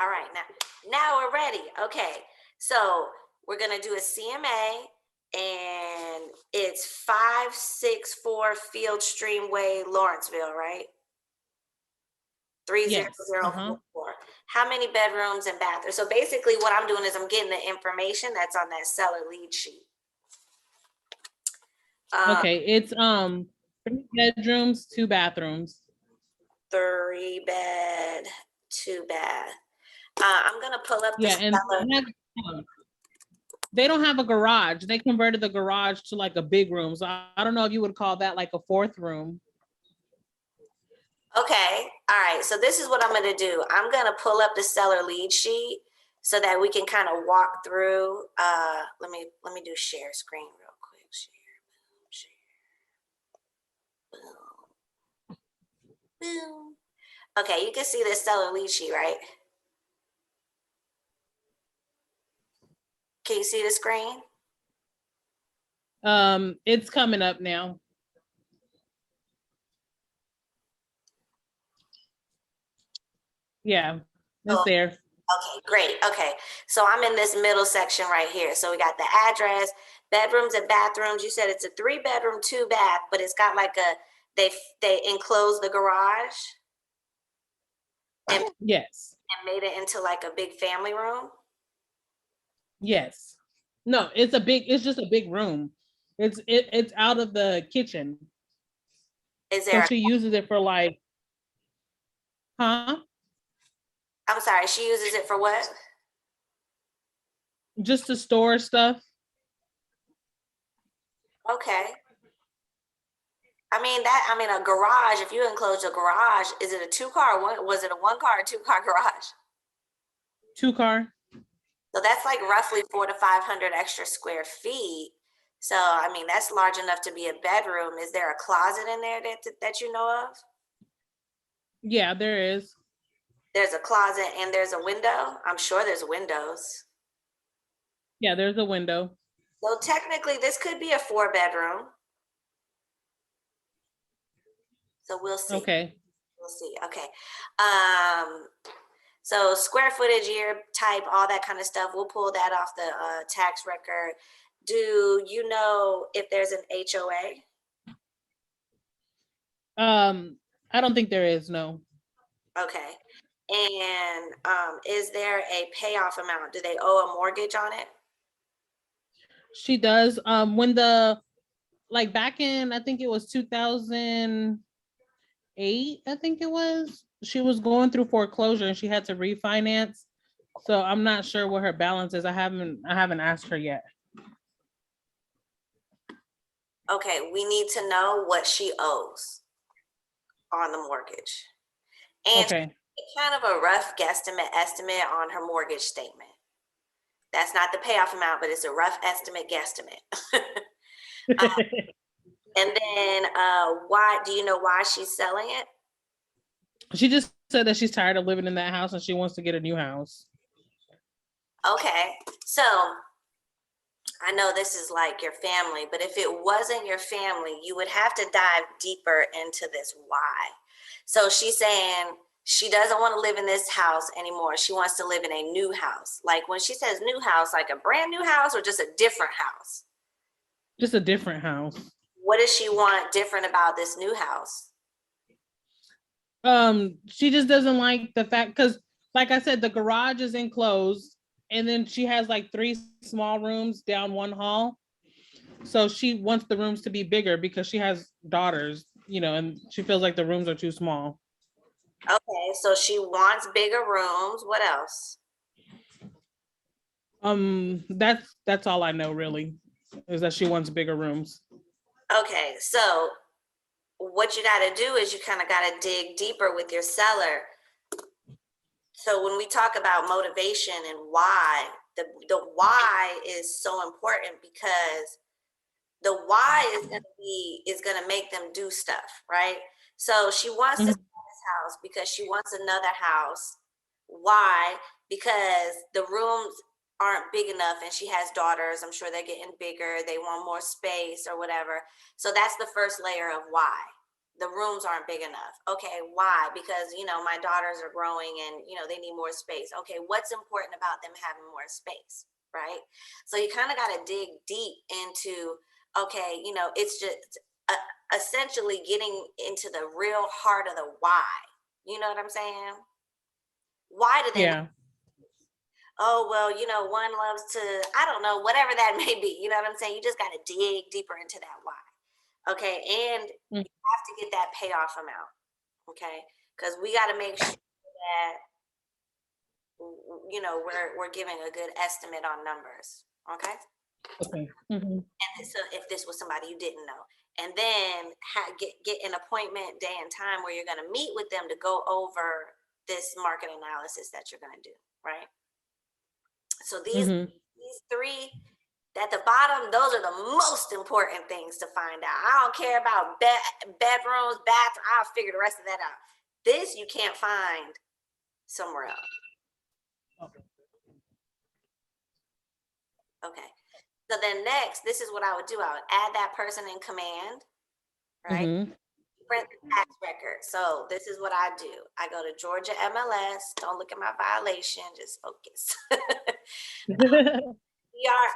All right, now we're ready. Okay, so we're gonna do a CMA, and it's 564 Field Stream Way, Lawrenceville, right? Yes. 30044. How many bedrooms and bathrooms? So basically, what I'm doing is I'm getting the information that's on that seller lead sheet. Okay, it's 3 bedrooms, 2 bathrooms. 3 bed, 2 bath. I'm gonna pull up the Yeah, and seller. they don't have a garage. They converted the garage to like a big room. So I don't know if you would call that like a 4th room. Okay, all right. So this is what I'm gonna do. I'm gonna pull up the seller lead sheet so that we can kind of walk through. Let me do share screen real quick. Share, boom, boom. Okay, you can see this seller lead sheet, right? Can you see the screen? It's coming up now. Yeah, it's there. Okay, great. Okay, so I'm in this middle section right here. So we got the address, bedrooms and bathrooms. You said it's a 3 bedroom, 2 bath, but it's got like a they enclosed the garage and Yes. made it into like a big family room. Yes. No, it's just a big room. It's out of the kitchen. Is So there? she uses it for like, huh? I'm sorry. She uses it for what? Just to store stuff. Okay. I mean a garage. If you enclose a garage, is it a 2 car? Or one, was it a 1 car or 2 car garage? 2 car. So that's like roughly 400 to 500 extra square feet. So I mean that's large enough to be a bedroom. Is there a closet in there that you know of? Yeah, there is. There's a closet and there's a window. I'm sure there's windows. Yeah, there's a window. So technically this could be a 4 bedroom. So we'll see. Okay. We'll see. Okay. So square footage, year, type, all that kind of stuff. We'll pull that off the tax record. Do you know if there's an HOA? I don't think there is, no. Okay. And is there a payoff amount? Do they owe a mortgage on it? She does. When the like back in, I think it was 2008, I think it was, she was going through foreclosure and she had to refinance. So I'm not sure what her balance is. I haven't asked her yet. Okay, we need to know what she owes on the mortgage. And Okay. kind of a rough estimate on her mortgage statement. That's not the payoff amount, but it's a rough guesstimate. And then why do you know why she's selling it? She just said that she's tired of living in that house and she wants to get a new house. Okay, so I know this is like your family, but if it wasn't your family, you would have to dive deeper into this why. So she's saying she doesn't want to live in this house anymore. She wants to live in a new house. Like when she says new house, like a brand new house or just a different house? Just a different house. What does she want different about this new house? She just doesn't like the fact, because like I said, the garage is enclosed and then she has like 3 small rooms down one hall. So she wants the rooms to be bigger because she has daughters, and she feels like the rooms are too small. Okay, so she wants bigger rooms. What else? That's all I know really, is that she wants bigger rooms. Okay, so what you got to do is you kind of got to dig deeper with your seller. So when we talk about motivation and why, the why is so important, because the why is going to make them do stuff, right? So she wants to sell this house because she wants another house. Why? Because the rooms aren't big enough and she has daughters. I'm sure they're getting bigger. They want more space or whatever. So that's the first layer of why. the rooms aren't big enough. Okay, why? Because, you know, my daughters are growing and, you know, they need more space. Okay, what's important about them having more space, right? So you kind of got to dig deep into, okay, you know, it's just essentially getting into the real heart of the why. You know what I'm saying? Why do they? Yeah. Oh, well, you know, one loves to, I don't know, whatever that may be. You know what I'm saying? You just got to dig deeper into that why. Okay. And Mm. you have to get that payoff amount. Okay. Because we got to make sure that, you know, we're giving a good estimate on numbers. Okay. Okay. Mhm. And so if this was somebody you didn't know, and then get an appointment day and time where you're going to meet with them to go over this market analysis that you're going to do. Right. So Mhm. these three at the bottom, those are the most important things to find out. I don't care about bedrooms, bathroom. I'll figure the rest of that out. This you can't find somewhere else. Okay. So then next, this is what I would do. I would add that person in command, right? Mhm. Print the tax record. So this is what I do. I go to Georgia MLS. Don't look at my violation. Just focus.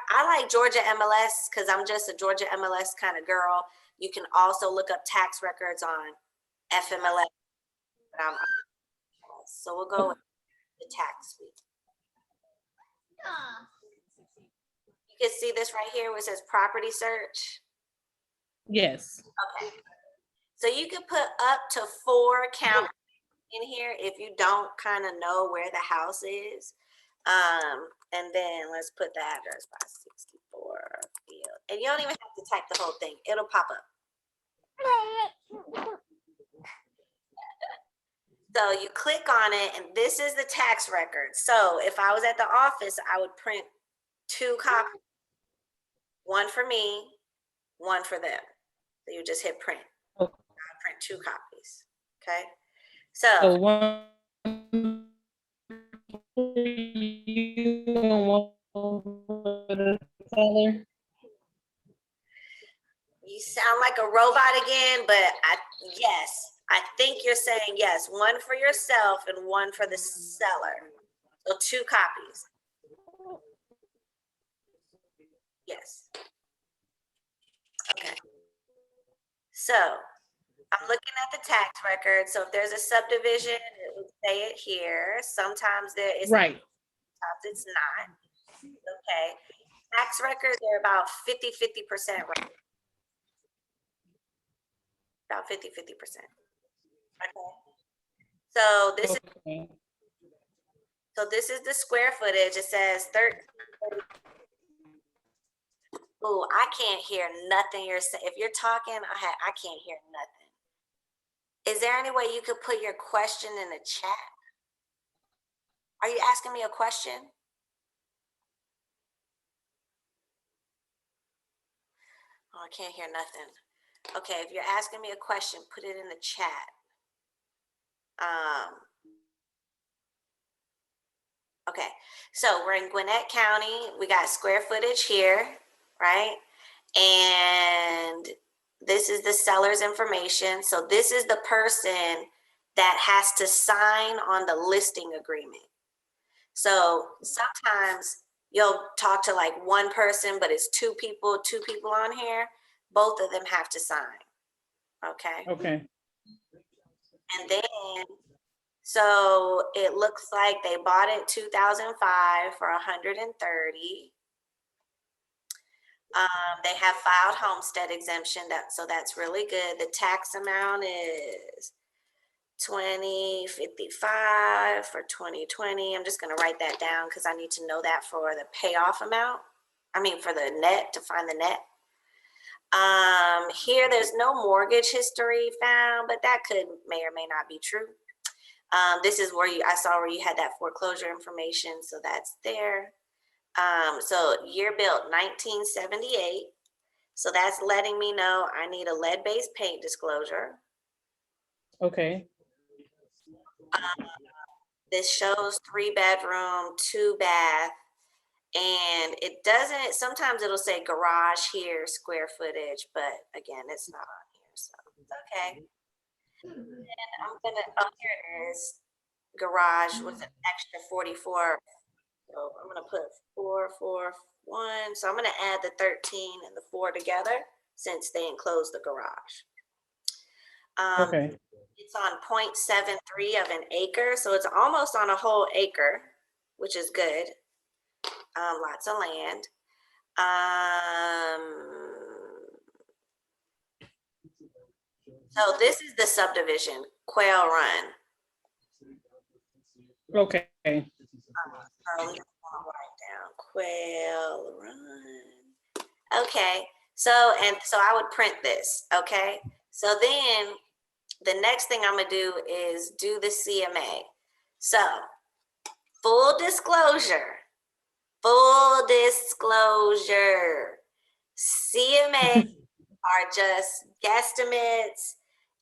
I like Georgia MLS because I'm just a Georgia MLS kind of girl. You can also look up tax records on FMLS. So we'll go with the tax suite. You can see this right here where it says property search. Yes. Okay. So you can put up to 4 counties in here if you don't kind of know where the house is. And then let's put the address 564 Field. And you don't even have to type the whole thing. It'll pop up. So you click on it and this is the tax record. So if I was at the office, I would print 2 copies. One for me, one for them. So you just hit print. Okay. I'll print 2 copies. Okay. So So one for you and one for the seller. you sound like a robot again, but yes, I think you're saying yes. One for yourself and one for the seller. So 2 copies. Yes. Okay. So I'm looking at the tax record. So if there's a subdivision, it would say it here. Sometimes there is, Right. sometimes it's not. Okay. Tax records are about 50%, right? About 50%. Okay. So Okay. this is the square footage. It says 13. Oh, I can't hear nothing you're saying. If you're talking, I can't hear nothing. Is there any way you could put your question in the chat? Are you asking me a question? Oh, I can't hear nothing. Okay, if you're asking me a question, put it in the chat. Okay, so we're in Gwinnett County. We got square footage here, right? And this is the seller's information. So this is the person that has to sign on the listing agreement. So sometimes you'll talk to like one person, but it's two people on here. Both of them have to sign. Okay. Okay. And then, so it looks like they bought it 2005 for 130. They have filed homestead exemption, so that's really good. The tax amount is 2055 for 2020. I'm just gonna write that down because I need to know that for the payoff amount. I mean, for the net, to find the net. Here there's no mortgage history found, but that may or may not be true. This is where I saw where you had that foreclosure information, so that's there. So year built 1978. So that's letting me know I need a lead-based paint disclosure. Okay. This shows 3-bedroom, 2-bath, and it doesn't, sometimes it'll say garage here, square footage, but again, it's not on here, so it's okay. I'm gonna, oh, here it is. Garage was an extra 44. So I'm gonna put 4, 4, 1. So I'm gonna add the 13 and the 4 together since they enclose the garage. Um, Okay. it's on 0.73 of an acre, so it's almost on a whole acre, which is good. Lots of land. So this is the subdivision, Quail Run. Okay. I'm just gonna write down Quail Run. Okay, so I would print this. Okay, so then the next thing I'm gonna do is do the CMA. So full disclosure, full disclosure. CMA are just guesstimates.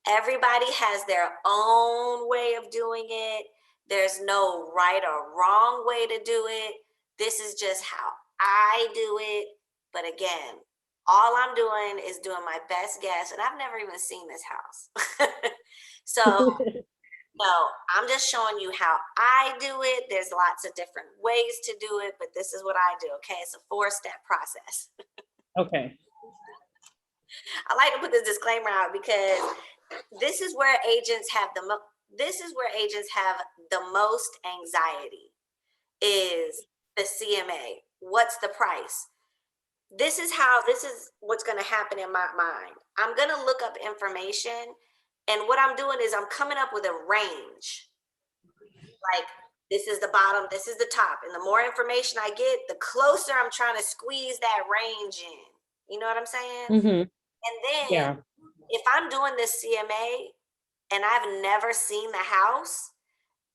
Everybody has their own way of doing it. There's no right or wrong way to do it. This is just how I do it. But again, all I'm doing is doing my best guess, and I've never even seen this house. So, no, I'm just showing you how I do it. There's lots of different ways to do it, but this is what I do. Okay, it's a 4-step process. Okay. I like to put this disclaimer out because this is where agents have the most anxiety is the CMA. What's the price? This is what's going to happen in my mind. I'm going to look up information, and what I'm doing is I'm coming up with a range. Like, this is the bottom, this is the top, and the more information I get, the closer I'm trying to squeeze that range in. You know what I'm saying? Mm-hmm. And then Yeah. if I'm doing this CMA and I've never seen the house,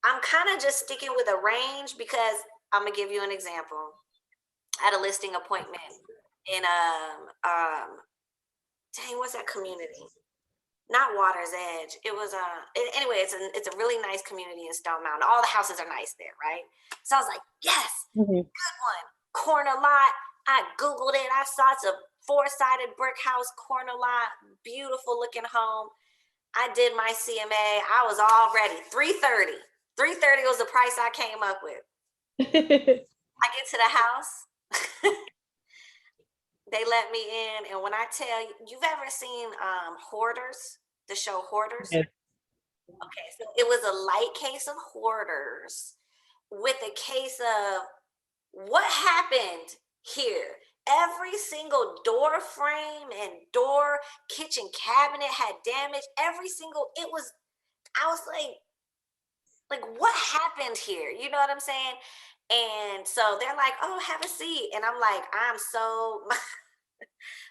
I'm kind of just sticking with a range because I'm gonna give you an example. I had a listing appointment in dang, what's that community? Not Water's Edge. It was anyway, it's a really nice community in Stone Mountain. All the houses are nice there, right? So I was like, yes, Mm-hmm. good one. Corner lot. I Googled it. I saw it's a 4-sided brick house, corner lot, beautiful looking home. I did my CMA. I was all ready. 330. 330 was the price I came up with. I get to the house. They let me in, and when I tell you, you've ever seen Hoarders, the show Hoarders? Yes. Okay, so it was a light case of Hoarders with a case of what happened here. Every single door frame and door kitchen cabinet had damage. Every single, I was like, what happened here? You know what I'm saying? And so they're like, oh, have a seat. And I'm like,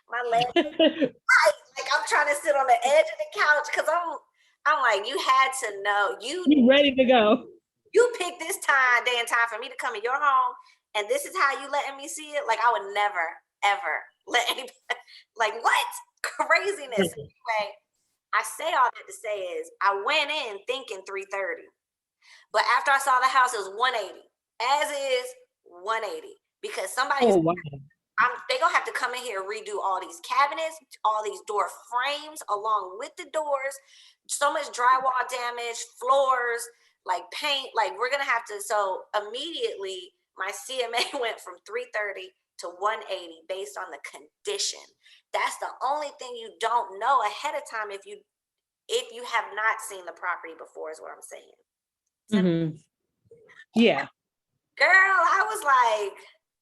my leg, like I'm trying to sit on the edge of the couch because I'm like, you had to know, You ready to go? you picked this day and time for me to come in your home, and this is how you letting me see it. Like I would never, ever let anybody, like what craziness. Anyway, I say all that to say is I went in thinking 330. But after I saw the house, it was 180. As is 180. Because somebody's Oh wow. they gonna have to come in here and redo all these cabinets, all these door frames, along with the doors. So much drywall damage, floors, like paint. Like we're gonna have to. So immediately, my CMA went from 330 to 180 based on the condition. That's the only thing you don't know ahead of time if you have not seen the property before. Is what I'm saying. So, Mm-hmm. Yeah. girl, I was like,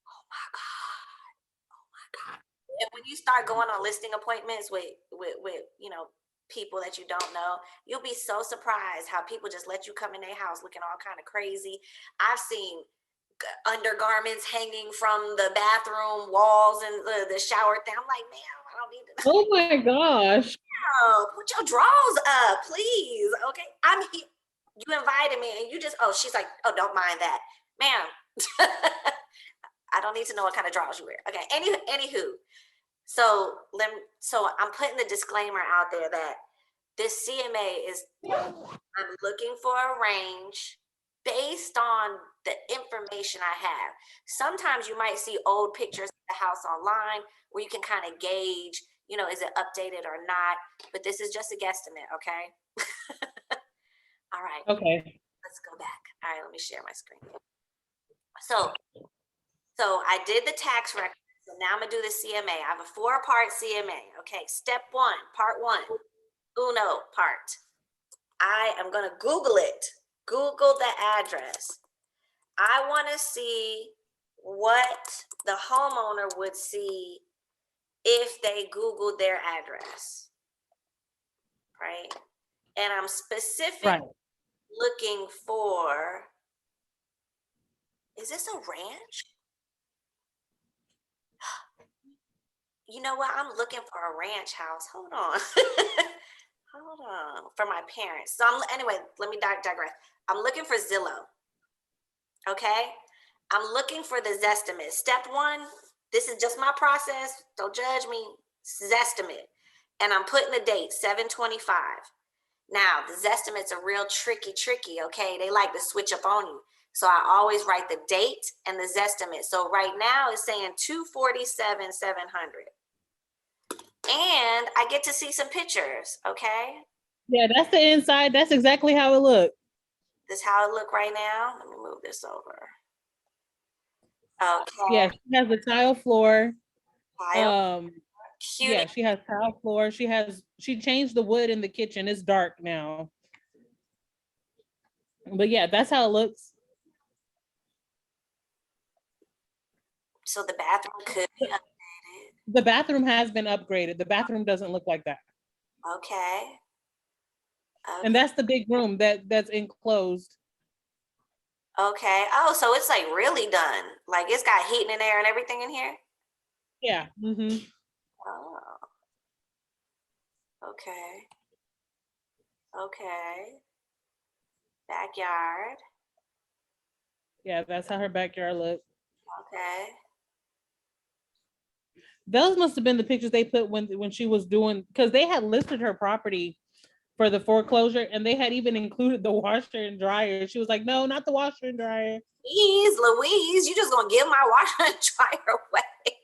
oh my God. And when you start going on listing appointments with people that you don't know, you'll be so surprised how people just let you come in their house looking all kind of crazy. I've seen undergarments hanging from the bathroom walls and the shower thing. I'm like, ma'am, I don't need to. Oh my gosh. Oh, put your drawers up, please. Okay, I'm here. You invited me, and you just. Oh, she's like, oh, don't mind that, ma'am. I don't need to know what kind of drawers you wear. Okay. Anywho, so I'm putting the disclaimer out there that this CMA is. I'm looking for a range based on the information I have. Sometimes you might see old pictures of the house online where you can kind of gauge, you know, is it updated or not? But this is just a guesstimate, okay? All right, Okay. let's go back. All right, let me share my screen. So, so I did the tax record. So now I'm gonna do the CMA. I have a 4-part CMA. Okay, step 1, part 1, uno part. I am gonna Google it. Google the address. I want to see what the homeowner would see if they Googled their address, right? And I'm specific Right. looking for, is this a ranch? You know what? I'm looking for a ranch house. Hold on. Hold on. For my parents. So anyway, let me digress. I'm looking for Zillow. Okay. I'm looking for the Zestimate. Step 1, this is just my process. Don't judge me. Zestimate. And I'm putting the date, 7/25. Now, the Zestimates are real tricky, okay? They like to switch up on you. So I always write the date and the Zestimate. So right now it's saying 247,700. And I get to see some pictures, okay? Yeah, that's the inside. That's exactly how it looked. This is how it look right now. Let me move this over. Okay. Yeah, she has the tile floor. Tile. Cute. Yeah, she has tile floor. She changed the wood in the kitchen. It's dark now. But yeah, that's how it looks. So the bathroom could be updated. The bathroom has been upgraded. The bathroom doesn't look like that. Okay. And Okay. that's the big room that's enclosed. Okay. Oh, so it's like really done. Like it's got heating in there and everything in here. Yeah. Mm-hmm. Oh, okay. Okay. Backyard. Yeah, that's how her backyard looked. Okay. Those must have been the pictures they put when she was doing, because they had listed her property for the foreclosure and they had even included the washer and dryer. She was like, no, not the washer and dryer. Louise, you just gonna give my washer and dryer away.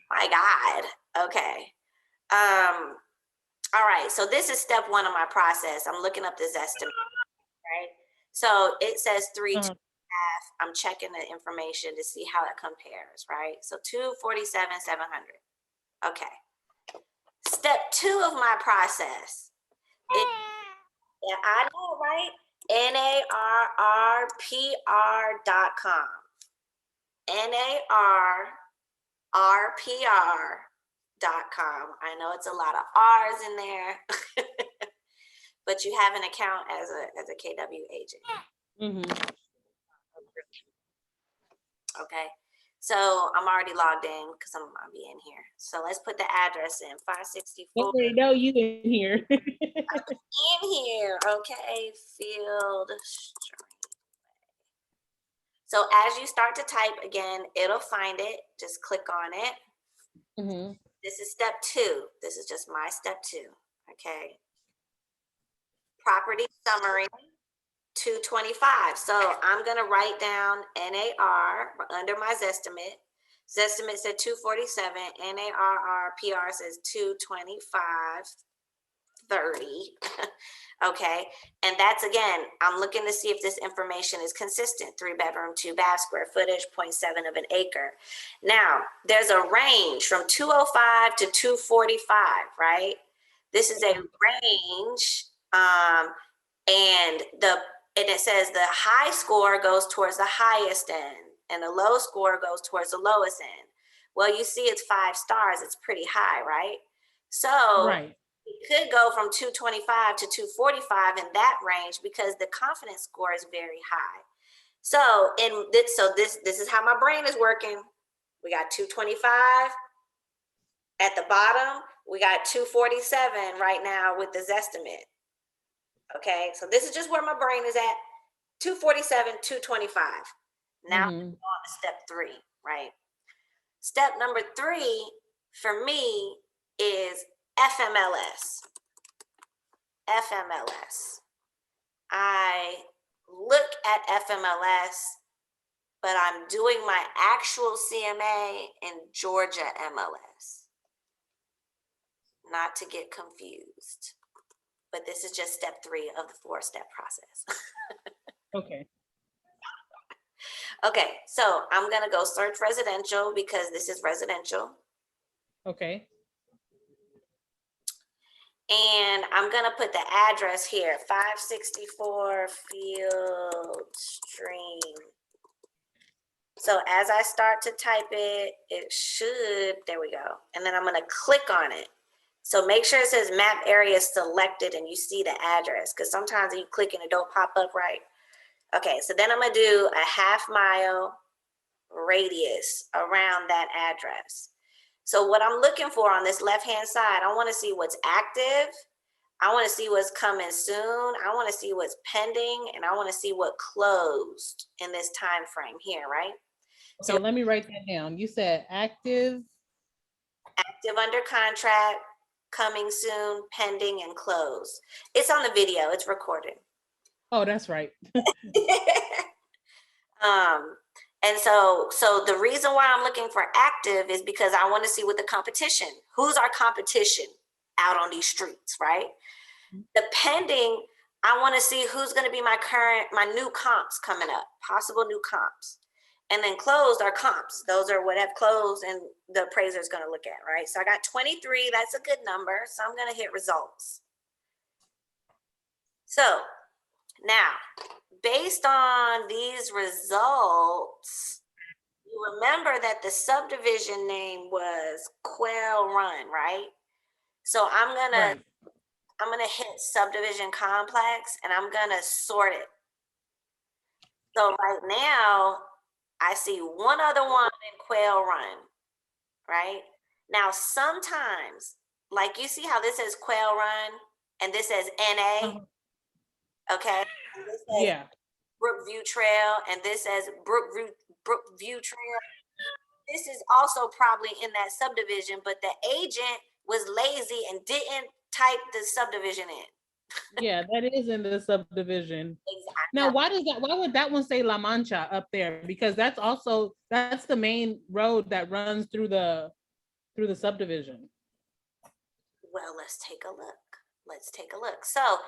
My God. Okay. All right. So this is step 1 of my process. I'm looking up this estimate, right? So it says 3 Uh-huh. I'm checking the information to see how it compares, right? So 247,700. Okay. Step 2 of my process. Yeah, I know, right? NARRPR.com. NARRPR.com. I know it's a lot of R's in there, but you have an account as a KW agent. Mm-hmm. Okay. So I'm already logged in because I'm gonna be in here. So let's put the address in 564 No, you in here. in here. Okay. Field Stream. So as you start to type again, it'll find it. Just click on it. Mm-hmm. This is step 2. This is just my step 2. Okay. Property summary 225. So I'm gonna write down NAR under my Zestimate. Zestimate said 247. NARRPR says 225.30. Okay. And that's again, I'm looking to see if this information is consistent. 3 bedroom, 2 bath, square footage, 0.7 of an acre. Now, there's a range from 205 to 245, right? This is a range. And it says the high score goes towards the highest end and the low score goes towards the lowest end. Well, you see it's 5 stars. It's pretty high, right? So Right. it could go from 225 to 245 in that range because the confidence score is very high. So this is how my brain is working. We got 225 at the bottom. We got 247 right now with the Zestimate. Okay, so this is just where my brain is at. 247, 225. Now Mm-hmm. on to step 3, right? Step number 3 for me is FMLS. FMLS. I look at FMLS, but I'm doing my actual CMA in Georgia MLS. not to get confused. But this is just step 3 of the 4-step process. Okay. Okay, so I'm gonna go search residential because this is residential. Okay. And I'm gonna put the address here, 564 Field Stream. So as I start to type it, it should, there we go. And then I'm gonna click on it. So make sure it says map area selected and you see the address, because sometimes you click and it don't pop up right. Okay, so then I'm gonna do a half-mile radius around that address. So what I'm looking for on this left-hand side, I wanna see what's active, I wanna see what's coming soon, I wanna see what's pending, and I wanna see what closed in this time frame here, right? Okay, So let me write that down. You said active. active under contract, coming soon, pending, and closed. It's on the video, it's recorded. Oh, that's right. And so the reason why I'm looking for active is because I want to see what the competition, who's our competition out on these streets, right? The pending, I want to see who's going to be my new comps coming up, possible new comps. And then closed are comps. Those are what have closed and the appraiser is going to look at, right? So I got 23, that's a good number. So I'm going to hit results. So now, based on these results, you remember that the subdivision name was Quail Run, right? So I'm gonna hit subdivision complex and I'm gonna sort it. So right now, I see one other one in Quail Run, right? Now sometimes, like you see how this says Quail Run and this says NA, okay? And this says Yeah. Brookview Trail, and this says Brookview Trail. This is also probably in that subdivision, but the agent was lazy and didn't type the subdivision in. Yeah, that is in the subdivision. Exactly. Now, why would that one say La Mancha up there? Because that's the main road that runs through the subdivision. Well, let's take a look. So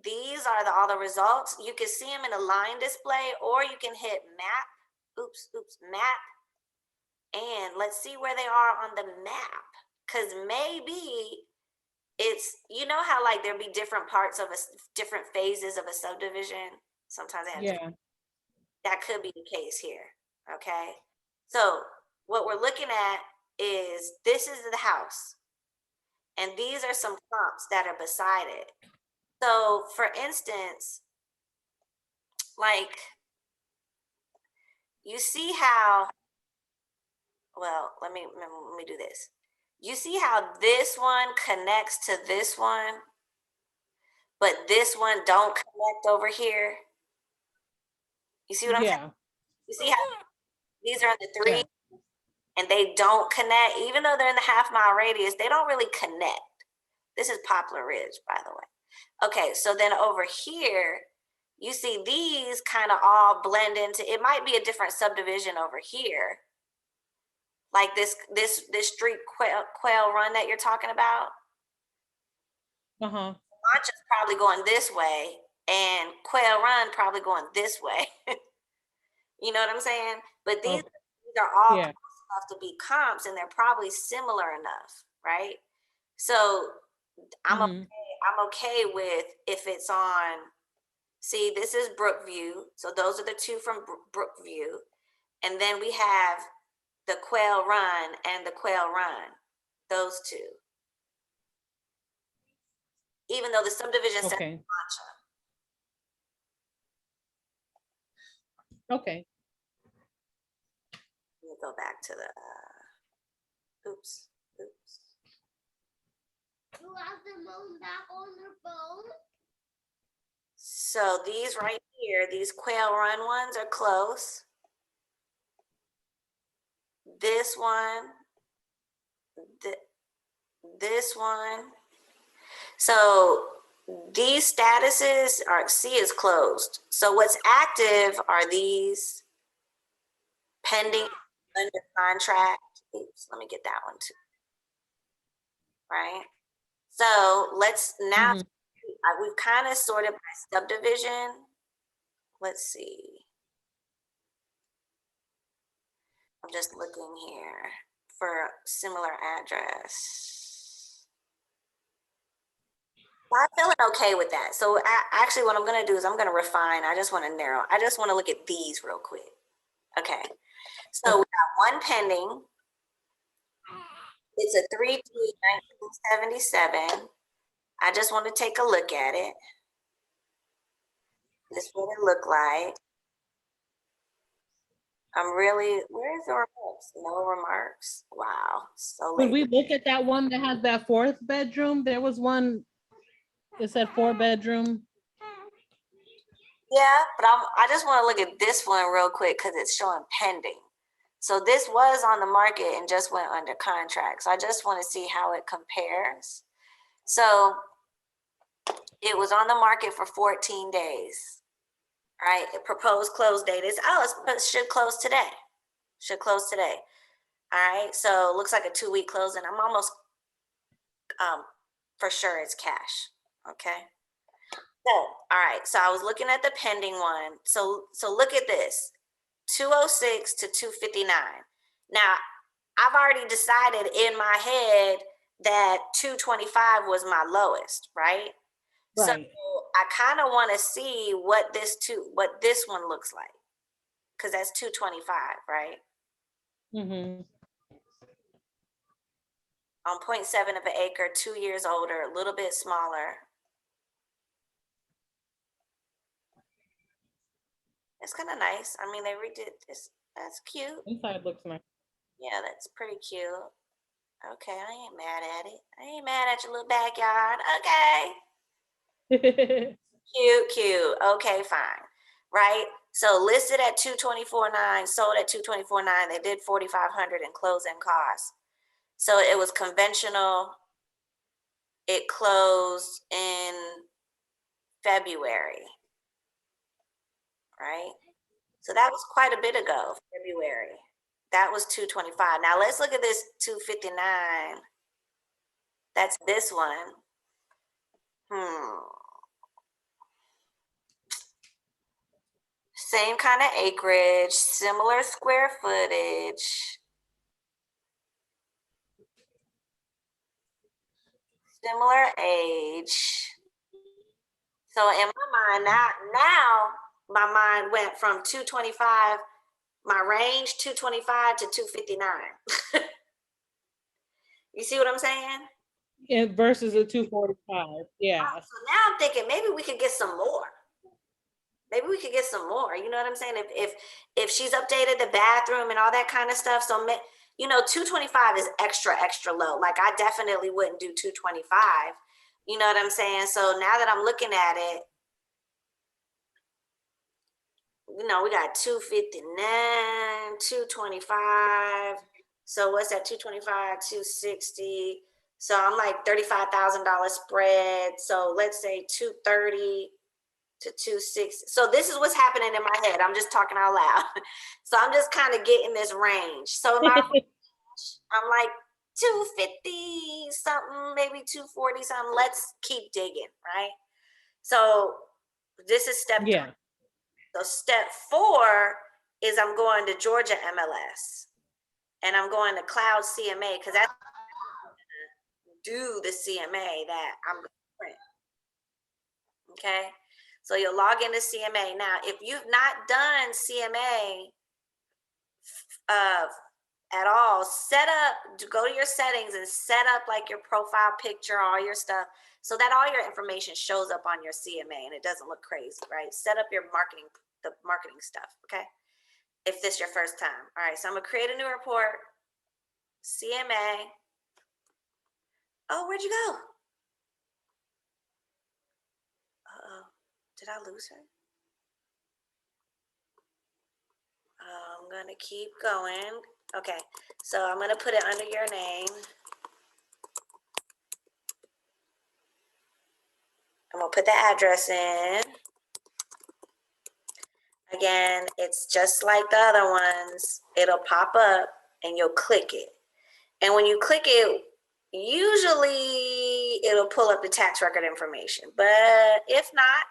these are all the results. You can see them in a line display, or you can hit map. Map. And let's see where they are on the map. Because maybe it's, you know how like there'll be different parts of different phases of a subdivision. Sometimes they have that could be the case here. Okay. So what we're looking at is this is the house. And these are some comps that are beside it. So for instance, like you see how, well, let me do this. You see how this one connects to this one, but this one don't connect over here? You see what I'm saying? You see how these are in the 3 and they don't connect, even though they're in the half-mile radius, they don't really connect. This is Poplar Ridge, by the way. Okay, so then over here, you see these kind of all blend into, it might be a different subdivision over here. Like this street Quail Run that you're talking about. Mancha's probably going this way and Quail Run probably going this way. You know what I'm saying? But these are all close enough to be comps and they're probably similar enough, right? So I'm okay with if it's on, see, this is Brookview. So those are the 2 from Brookview. And then we have the Quail Run and the Quail Run, those 2. Even though the subdivision says Mancha. Okay. Let me go back to the, oops. You have the mom back on her phone? So these right here, these Quail Run ones are close. This one, this one. So these statuses are, C is closed. So what's active are these pending under contract. Oops, let me get that one too. right? So let's now, Mhm. we've kind of sorted by subdivision. Let's see. I'm just looking here for similar address. Well, I'm feeling okay with that. So actually what I'm gonna do is I'm gonna refine. I just wanna narrow. I just wanna look at these real quick. Okay, so we got one pending. It's a 3/2/1977. I just want to take a look at it. This is what it looked like. Where's the remarks? No remarks. Wow, so When late. we look at that one that has that 4th bedroom, there was one, it said 4-bedroom. Yeah, but I just want to look at this one real quick because it's showing pending. So this was on the market and just went under contract. So I just want to see how it compares. So it was on the market for 14 days, right? The proposed close date is, it should close today. Should close today. All right, so it looks like a 2-week closing. I'm almost for sure it's cash. Okay. So, all right. So I was looking at the pending one. So look at this. 206 to 259. Now, I've already decided in my head that 225 was my lowest, right? So Right. I kind of want to see what this one looks like. Cause that's 225, right? Mm-hmm. On 0.7 of an acre, 2 years older, a little bit smaller. It's kind of nice. I mean, they redid this. That's cute. Inside looks nice. Yeah, that's pretty cute. Okay, I ain't mad at it. I ain't mad at your little backyard. Okay. Cute. Okay, fine. Right? So listed at 224.9, sold at 224.9. They did 4,500 in closing costs. So it was conventional. It closed in February. Right? So that was quite a bit ago, February. That was 225. Now let's look at this 259. That's this one. Same kind of acreage, similar square footage, similar age. So in my mind, now my mind went from 225, my range 225 to 259. You see what I'm saying? Versus a 245. Yeah. So now I'm thinking maybe we could get some more. Maybe we could get some more. You know what I'm saying? If she's updated the bathroom and all that kind of stuff, so 225 is extra low. Like I definitely wouldn't do 225. You know what I'm saying? So now that I'm looking at it, we got 259, 225. So what's that? 225, 260. So I'm like $35,000 spread. So let's say 230 to 260. So this is what's happening in my head. I'm just talking out loud. So I'm just kind of getting this range. So I'm like 250 something, maybe 240 something. Let's keep digging, right? So this is step 3. Yeah. So step 4 is I'm going to Georgia MLS and I'm going to Cloud CMA because that's do the CMA that I'm going to print. Okay. So you'll log into CMA. Now, if you've not done CMA at all, go to your settings and set up like your profile picture, all your stuff, so that all your information shows up on your CMA and it doesn't look crazy, right? Set up the marketing stuff, okay? If this is your first time. All right, so I'm gonna create a new report, CMA. Oh, where'd you go? Uh-oh, did I lose her? I'm gonna keep going. Okay, so I'm gonna put it under your name. I'm gonna put the address in. Again, it's just like the other ones. It'll pop up and you'll click it. And when you click it, Usually it'll pull up the tax record information, but if not,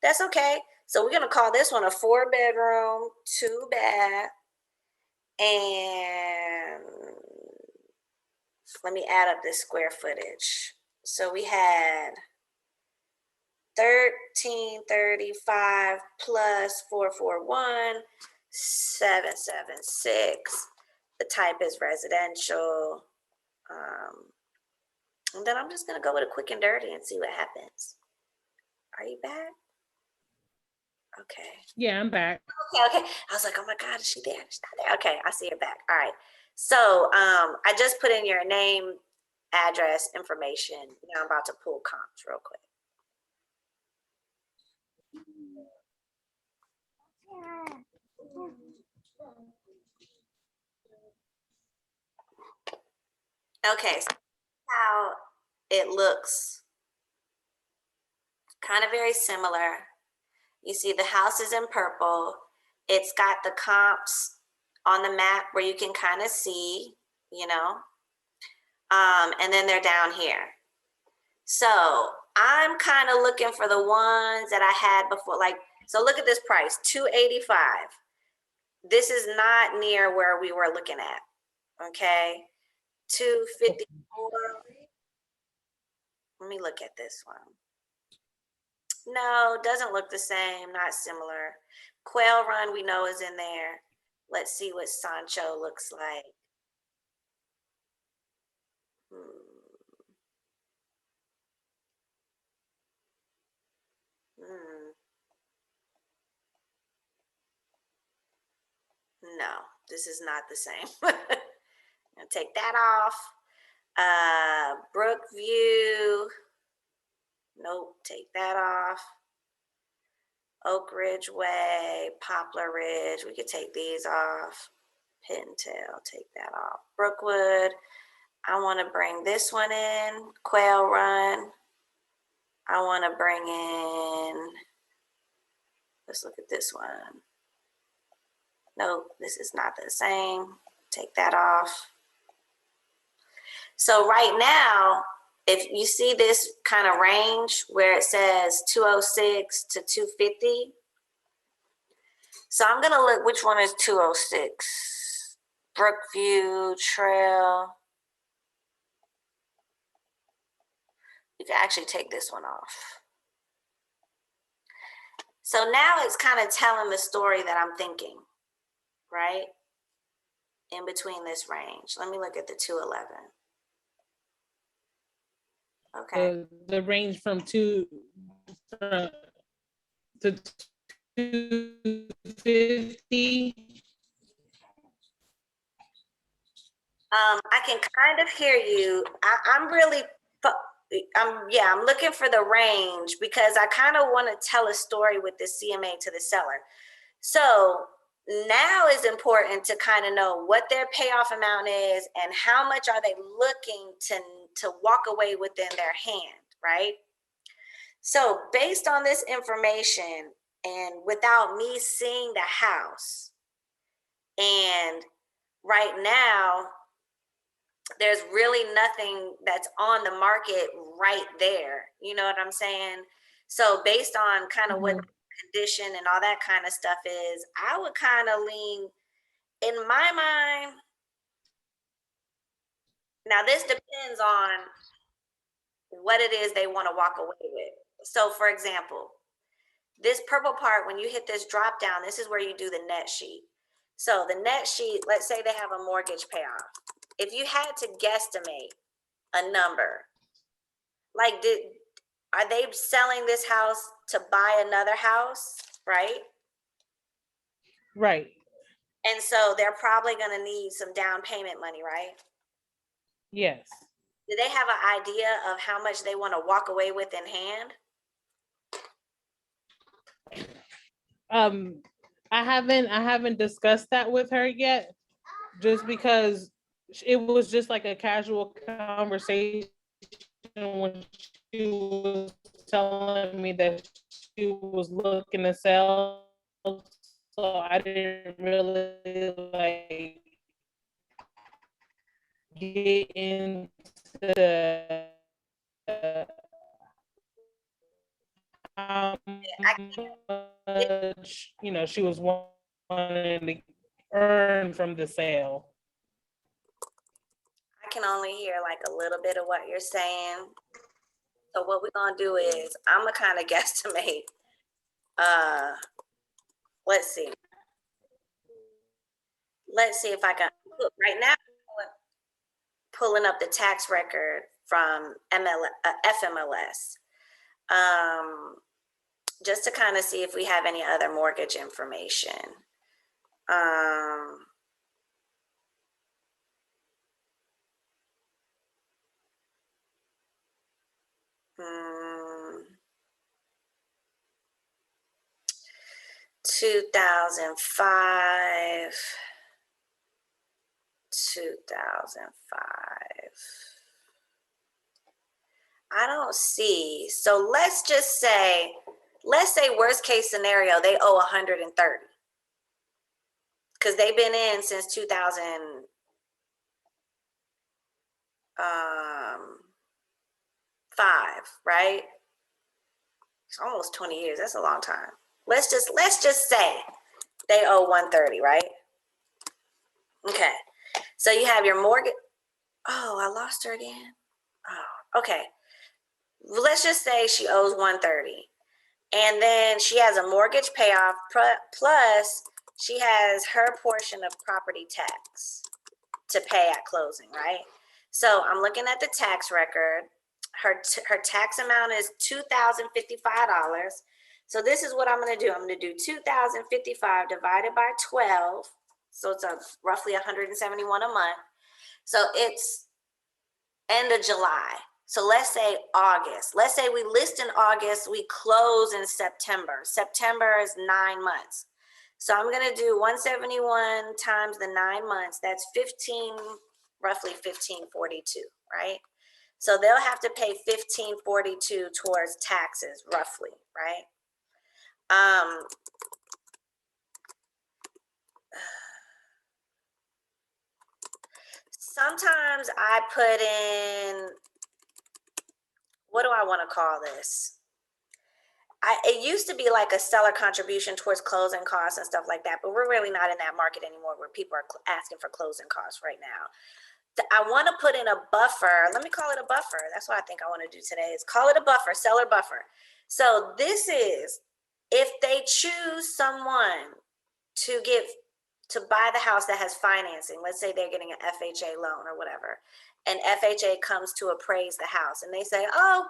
that's okay. So we're gonna call this one a 4-bedroom, 2-bath, and let me add up this square footage. So we had 1335 plus 441, 776. The type is residential. And then I'm just gonna go with a quick and dirty and see what happens. Are you back? Okay. Yeah, I'm back. Okay. I was like, oh my God, is she there? She's not there. Okay, I see her back. All right. So I just put in your name, address, information. Now I'm about to pull comps real quick. Okay, so how it looks, kind of very similar. You see the house is in purple. It's got the comps on the map where you can kind of see, you know, and then they're down here. So I'm kind of looking for the ones that I had before. Like, so look at this price, $285. This is not near where we were looking at. Okay, $254. Let me look at this one. No, doesn't look the same, not similar. Quail Run we know is in there. Let's see what Sancho looks like. No, this is not the same. I'll take that off. Brookview. Nope, take that off. Oak Ridge Way, Poplar Ridge. We could take these off. Pintail, take that off. Brookwood. I want to bring this one in. Quail Run. I want to bring in, let's look at this one. Nope, this is not the same. Take that off. So right now, if you see this kind of range where it says 206 to 250, so I'm gonna look which one is 206. Brookview Trail. You can actually take this one off. So now it's kind of telling the story that I'm thinking, right? In between this range. Let me look at the 211. Okay. The range from to 250. I can kind of hear you. I'm really, I'm looking for the range because I kind of want to tell a story with this CMA to the seller. So now is important to kind of know what their payoff amount is and how much are they looking to walk away within their hand, right? So based on this information and without me seeing the house, and right now, there's really nothing that's on the market right there. You know what I'm saying? So based on kind of what condition and all that kind of stuff is, I would kind of lean, in my mind, now this depends on what it is they want to walk away with. So for example, this purple part, when you hit this drop down, this is where you do the net sheet. So the net sheet, let's say they have a mortgage payoff. If you had to guesstimate a number, like are they selling this house to buy another house, right? Right. And so they're probably going to need some down payment money, right? Yes. Do they have an idea of how much they want to walk away with in hand? I haven't discussed that with her yet, just because it was just like a casual conversation when she was telling me that she was looking to sell. So I didn't really like get into to how much, you know, she was wanting to earn from the sale. I can only hear like a little bit of what you're saying. So what we're gonna do is I'm gonna kind of guesstimate. Let's see. Let's see if I can look right now. Pulling up the tax record from FMLS, just to kind of see if we have any other mortgage information. Um, 2005. 2005. I don't see. So let's say worst case scenario, they owe 130 because they've been in since 2005, right? It's almost 20 years. That's a long time. Let's just say they owe 130, right? Okay. So you have your mortgage. Oh, I lost her again. Oh, okay. Let's just say she owes 130. And then she has a mortgage payoff plus she has her portion of property tax to pay at closing, right? So I'm looking at the tax record. Her tax amount is $2,055. So this is what I'm going to do. I'm going to do 2,055 divided by 12. So it's roughly 171 a month. So it's end of July. So let's say August. Let's say we list in August, we close in September. September is 9 months. So I'm going to do 171 times the 9 months. That's roughly 1542, right? So they'll have to pay 1542 towards taxes, roughly, right? Sometimes I put in, what do I want to call this? It used to be like a seller contribution towards closing costs and stuff like that, but we're really not in that market anymore where people are asking for closing costs right now. I want to put in a buffer. Let me call it a buffer. That's what I think I want to do today is call it a buffer, seller buffer. So this is if they choose someone to buy the house that has financing. Let's say they're getting an FHA loan or whatever, and FHA comes to appraise the house and they say, oh,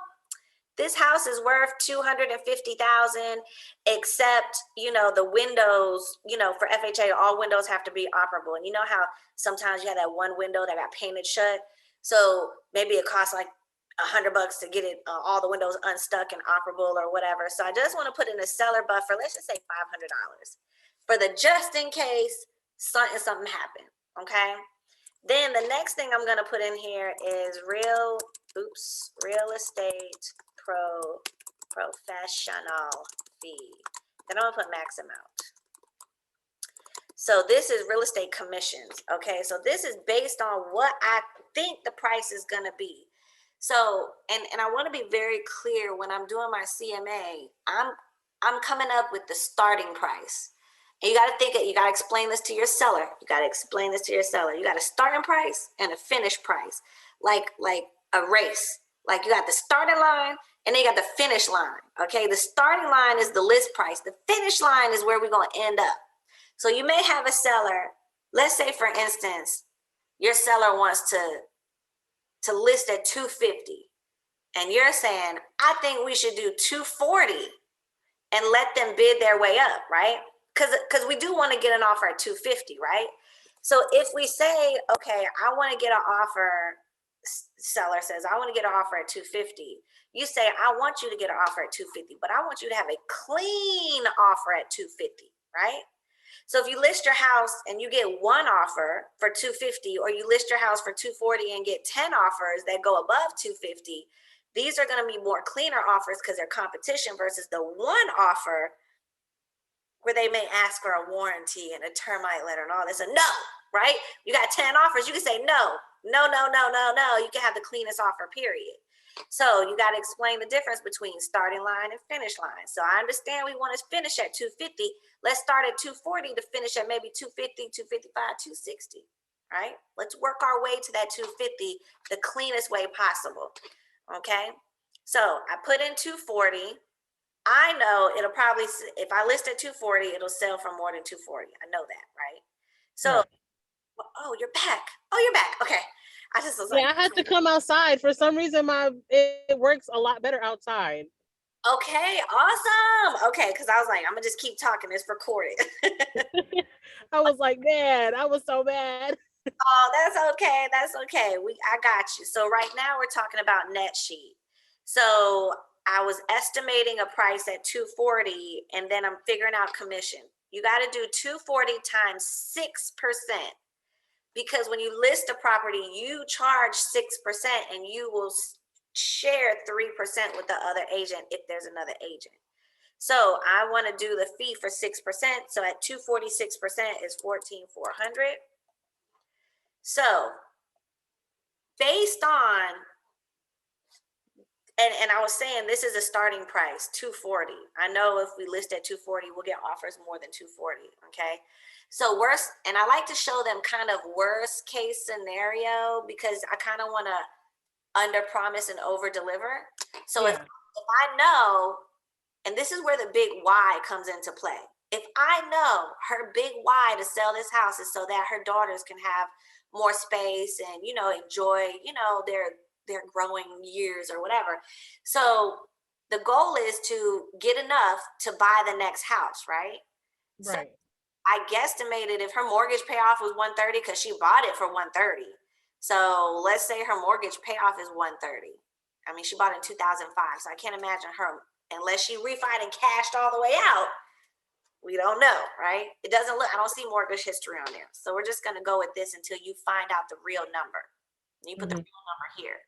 this house is worth $250,000, except, you know, the windows, you know, for FHA, all windows have to be operable. And you know how sometimes you have that one window that got painted shut. So maybe it costs like $100 to get it, all the windows unstuck and operable or whatever. So I just want to put in a seller buffer. Let's just say $500 for the just in case something happened. Okay. Then the next thing I'm going to put in here is real estate professional fee. Then I'm gonna put max amount. So this is real estate commissions. Okay, so this is based on what I think the price is gonna be. So, and I want to be very clear when I'm doing my CMA, I'm coming up with the starting price. And you got to think it, you got to explain this to your seller. You got to explain this to your seller. You got a starting price and a finish price, like a race. Like you got the starting line and then you got the finish line. Okay, the starting line is the list price. The finish line is where we're going to end up. So you may have a seller, let's say for instance, your seller wants to list at 250 and you're saying, I think we should do 240 and let them bid their way up, right? Because we do want to get an offer at 250, right? So if we say, okay, I want to get an offer, seller says, I want to get an offer at 250. You say, I want you to get an offer at 250, but I want you to have a clean offer at 250, right? So if you list your house and you get one offer for 250, or you list your house for 240 and get 10 offers that go above 250, these are going to be more cleaner offers because they're competition versus the one offer where they may ask for a warranty and a termite letter and all this. And no, right? You got 10 offers. You can say, no, No, no, no, no, no. You can have the cleanest offer, period. So you got to explain the difference between starting line and finish line. So I understand we want to finish at 250. Let's start at 240 to finish at maybe 250, 255, 260, right? Let's work our way to that 250 the cleanest way possible, okay? So I put in 240. I know it'll probably, if I list at 240, it'll sell for more than 240. I know that, right? So, Right. oh, you're back. Oh, you're back. Okay. I just was like, Yeah, I had to come outside. For some reason, it works a lot better outside. okay, awesome. Okay, because I was like, I'm gonna just keep talking. It's recorded. I was like, man, I was so mad. Oh, that's okay. That's okay. I got you. So right now we're talking about net sheet. So I was estimating a price at 240, and then I'm figuring out commission. You got to do 240 times 6%, because when you list a property, you charge 6%, and you will share 3% with the other agent if there's another agent. So I want to do the fee for 6%. So at 246% is 14,400. So based on, and I was saying this is a starting price, 240. I know if we list at 240, we'll get offers more than 240. Okay. So worst, and I like to show them kind of worst case scenario, because I kind of want to under promise and over deliver. So if I know, and this is where the big why comes into play. If I know her big why to sell this house is so that her daughters can have more space and, you know, enjoy, you know, their growing years or whatever. So the goal is to get enough to buy the next house, right? Right. So I guesstimated if her mortgage payoff was 130, because she bought it for 130. So let's say her mortgage payoff is 130. I mean, she bought it in 2005, so I can't imagine her, unless she refied and cashed all the way out. We don't know, right? It doesn't look, I don't see mortgage history on there. So we're just going to go with this until you find out the real number. You put the real number here.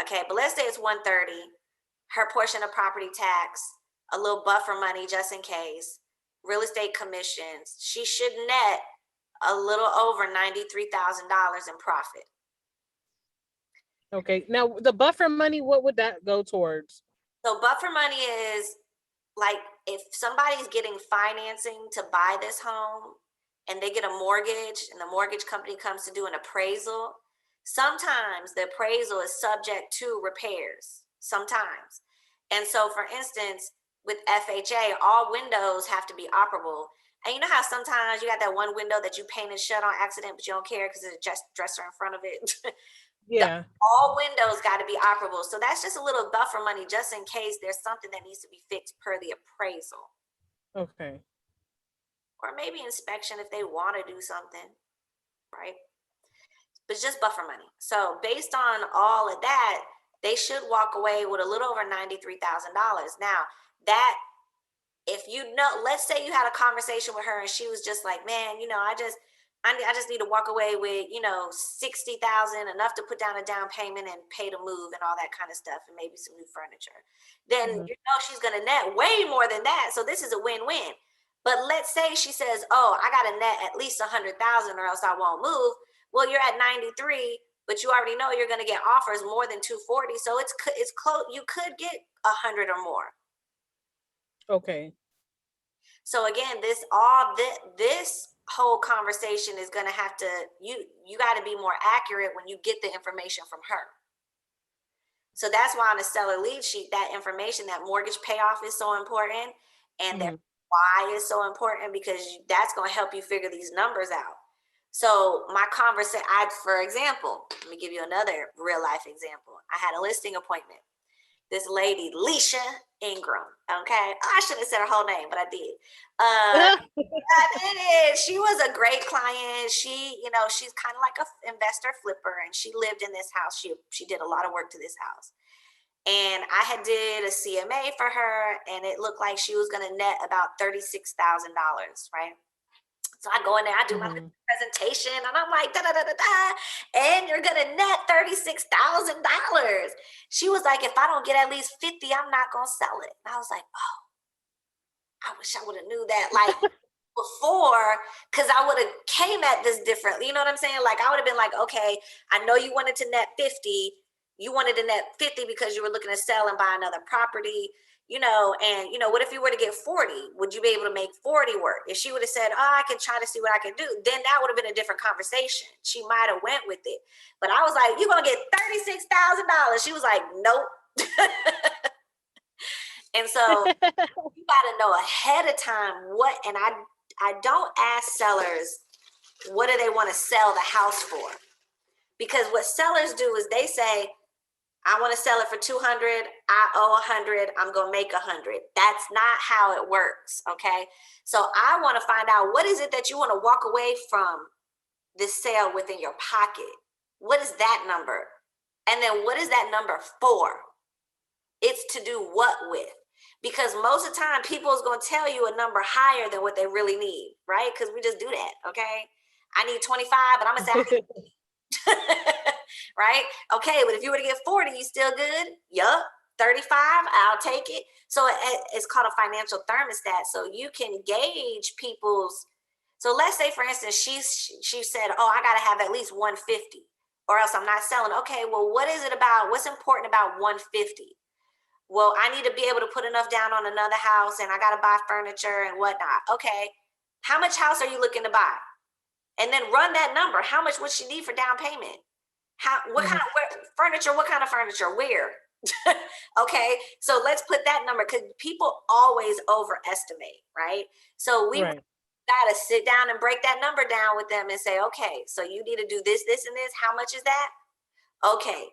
Okay, but let's say it's 130, her portion of property tax, a little buffer money just in case, real estate commissions. She should net a little over $93,000 in profit. Okay. Now the buffer money, what would that go towards? So buffer money is like if somebody's getting financing to buy this home and they get a mortgage and the mortgage company comes to do an appraisal, sometimes the appraisal is subject to repairs, sometimes. And so for instance, with FHA, all windows have to be operable. And you know how sometimes you got that one window that you painted shut on accident, but you don't care because there's a dresser in front of it. Yeah. All windows got to be operable. So that's just a little buffer money just in case there's something that needs to be fixed per the appraisal. Okay. Or maybe inspection if they want to do something, right? But it's just buffer money. So based on all of that, they should walk away with a little over $93,000. Now, that, if you know, let's say you had a conversation with her and she was just like, man, you know, I just need to walk away with, you know, 60,000, enough to put down a down payment and pay to move and all that kind of stuff, and maybe some new furniture. Then you know she's gonna net way more than that. So this is a win-win. But let's say she says, "Oh, I got to net at least 100,000, or else I won't move." Well, you're at 93, but you already know you're gonna get offers more than 240. So it's close. You could get 100 or more. Okay. So again, this whole conversation is going to have to, you got to be more accurate when you get the information from her. So that's why on the seller lead sheet, that information, that mortgage payoff is so important, and that why is so important, because that's going to help you figure these numbers out. So my conversation, for example, let me give you another real life example. I had a listing appointment. This lady, Alicia Ingram. Okay, I shouldn't have said her whole name, but I did. I did. She was a great client. She, you know, she's kind of like an investor flipper, and she lived in this house. She did a lot of work to this house, and I had did a CMA for her, and it looked like she was going to net about $36,000, right? So I go in there, I do my presentation, and I'm like, da da da da da, and you're gonna net $36,000. She was like, if I don't get at least 50, I'm not gonna sell it. And I was like, oh, I wish I would have knew that. Like, before, because I would have came at this differently. You know what I'm saying? Like I would have been like, okay, I know you wanted to net 50. You wanted to net 50 because you were looking to sell and buy another property, and what if you were to get 40? Would you be able to make 40 work? If she would have said, oh, I can try to see what I can do, then that would have been a different conversation. She might have went with it. But I was like, you're gonna get $36,000. She was like, nope. And so you gotta know ahead of time and I don't ask sellers what do they want to sell the house for, because what sellers do is they say, I want to sell it for 200. I owe 100. I'm going to make 100. That's not how it works. Okay. So I want to find out, what is it that you want to walk away from this sale within your pocket? What is that number? And then what is that number for? It's to do what with? Because most of the time people is going to tell you a number higher than what they really need, right? Because we just do that. Okay. I need 25, but I'm going to say I need right? Okay, but if you were to get 40, you still good? Yup. 35, I'll take it. So it's called a financial thermostat. So you can gauge people's. So let's say, for instance, she said, oh, I got to have at least 150 or else I'm not selling. Okay, well, what's important about 150? Well, I need to be able to put enough down on another house and I got to buy furniture and whatnot. Okay, how much house are you looking to buy? And then run that number. How much would she need for down payment? What kind of furniture? What kind of furniture? Where? Okay, so let's put that number, because people always overestimate, right? So we gotta sit down and break that number down with them and say, okay, so you need to do this, this, and this. How much is that? Okay,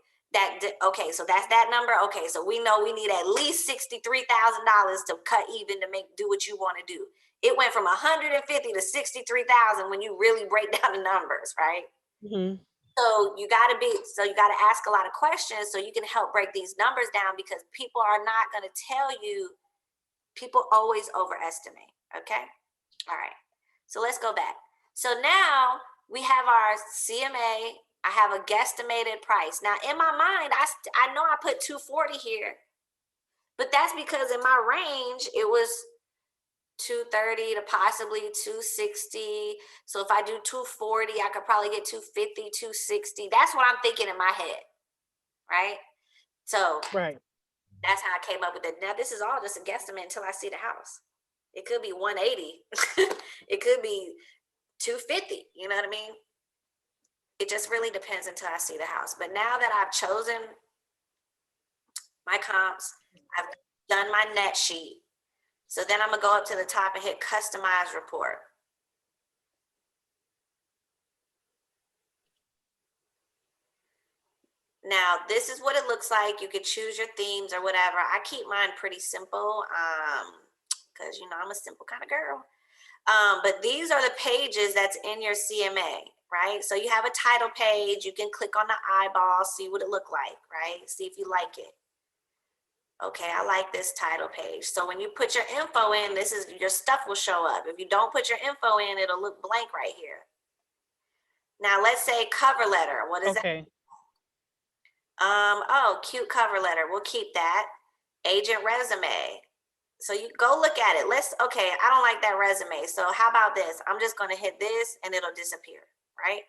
okay, so that's that number. Okay, so we know we need at least $63,000 to cut even to do what you want to do. It went from 150 to 63,000 when you really break down the numbers, right? Mm-hmm. So you got to ask a lot of questions so you can help break these numbers down, because people are not going to tell you. People always overestimate. Okay. All right. So let's go back. So now we have our CMA. I have a guesstimated price. Now in my mind, I know I put 240 here, but that's because in my range, it was 230 to possibly 260. So if I do 240, I could probably get 250, 260. That's what I'm thinking in my head, right? So that's how I came up with it. Now this is all just a guesstimate until I see the house. It could be 180. It could be 250. You know what I mean? It just really depends until I see the house. But now that I've chosen my comps, I've done my net sheet. So then I'm gonna go up to the top and hit customize report. Now, this is what it looks like. You could choose your themes or whatever. I keep mine pretty simple because, I'm a simple kind of girl. But these are the pages that's in your CMA, right? So you have a title page. You can click on the eyeball, see what it look like, right? See if you like it. Okay, I like this title page. So when you put your info in, your stuff will show up. If you don't put your info in, it'll look blank right here. Now let's say cover letter. What is that? Oh, cute cover letter. We'll keep that. Agent resume. So you go look at it. Okay, I don't like that resume. So how about this? I'm just going to hit this and it'll disappear, right?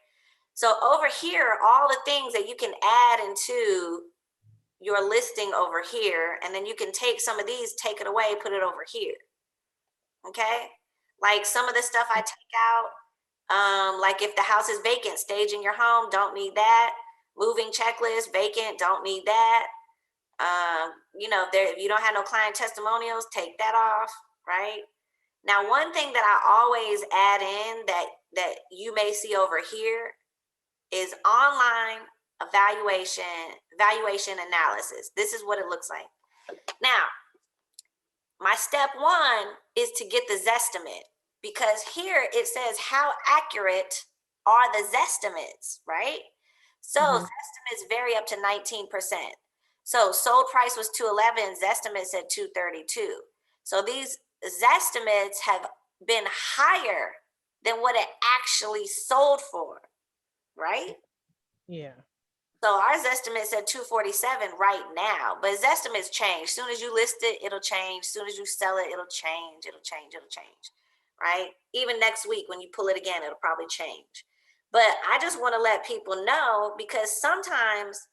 So over here, all the things that you can add into your listing over here, and then you can take some of these, take it away, put it over here. Okay, like some of the stuff I take out, like if the house is vacant, staging your home, don't need that. Moving checklist, vacant, don't need that. If you don't have no client testimonials, take that off, right? Now, one thing that I always add in that you may see over here is online valuation analysis. This is what it looks like. Now, my step one is to get the Zestimate, because here it says how accurate are the Zestimates, right? So Zestimates vary up to 19%. So sold price was 211, Zestimate said 232. So these Zestimates have been higher than what it actually sold for, right? Yeah. So our Zestimate said 247 right now, but Zestimates change. As soon as you list it, it'll change. As soon as you sell it, it'll change. It'll change. right? Even next week when you pull it again, it'll probably change. But I just want to let people know, because sometimes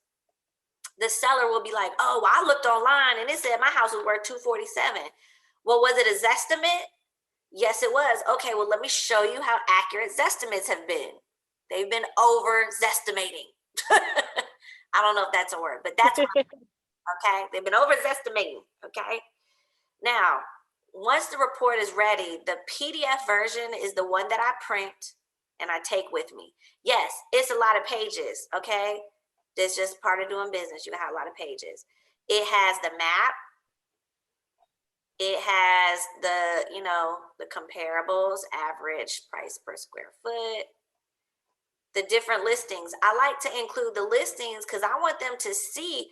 the seller will be like, oh, well, I looked online and it said my house was worth 247. Well, was it a Zestimate? Yes, it was. Okay, well, let me show you how accurate Zestimates have been. They've been over Zestimating. I don't know if that's a word, but that's what, okay. They've been over Zestimating. Okay. Now, once the report is ready, the PDF version is the one that I print and I take with me. Yes, it's a lot of pages. Okay. That's just part of doing business. You have a lot of pages. It has the map. It has the, the comparables, average price per square foot, the different listings. I like to include the listings because I want them to see,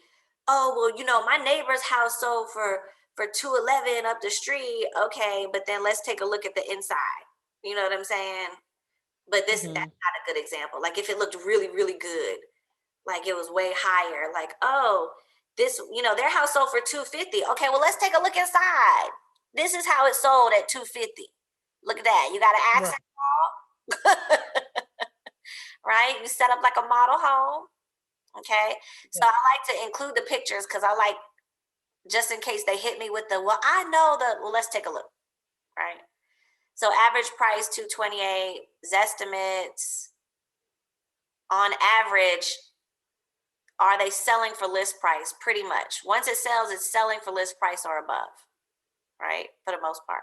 oh, well, my neighbor's house sold for 211 up the street. Okay, but then let's take a look at the inside. You know what I'm saying? But that's not a good example. Like if it looked really, really good, like it was way higher, like, oh, this, their house sold for 250. Okay, well, let's take a look inside. This is how it sold at 250. Look at that. You got an accent wall, right? You set up like a model home. Okay. So I like to include the pictures because I like, just in case they hit me with well, let's take a look. Right. So average price 228, Zestimates on average. Are they selling for list price? Pretty much. Once it sells, it's selling for list price or above, right? For the most part.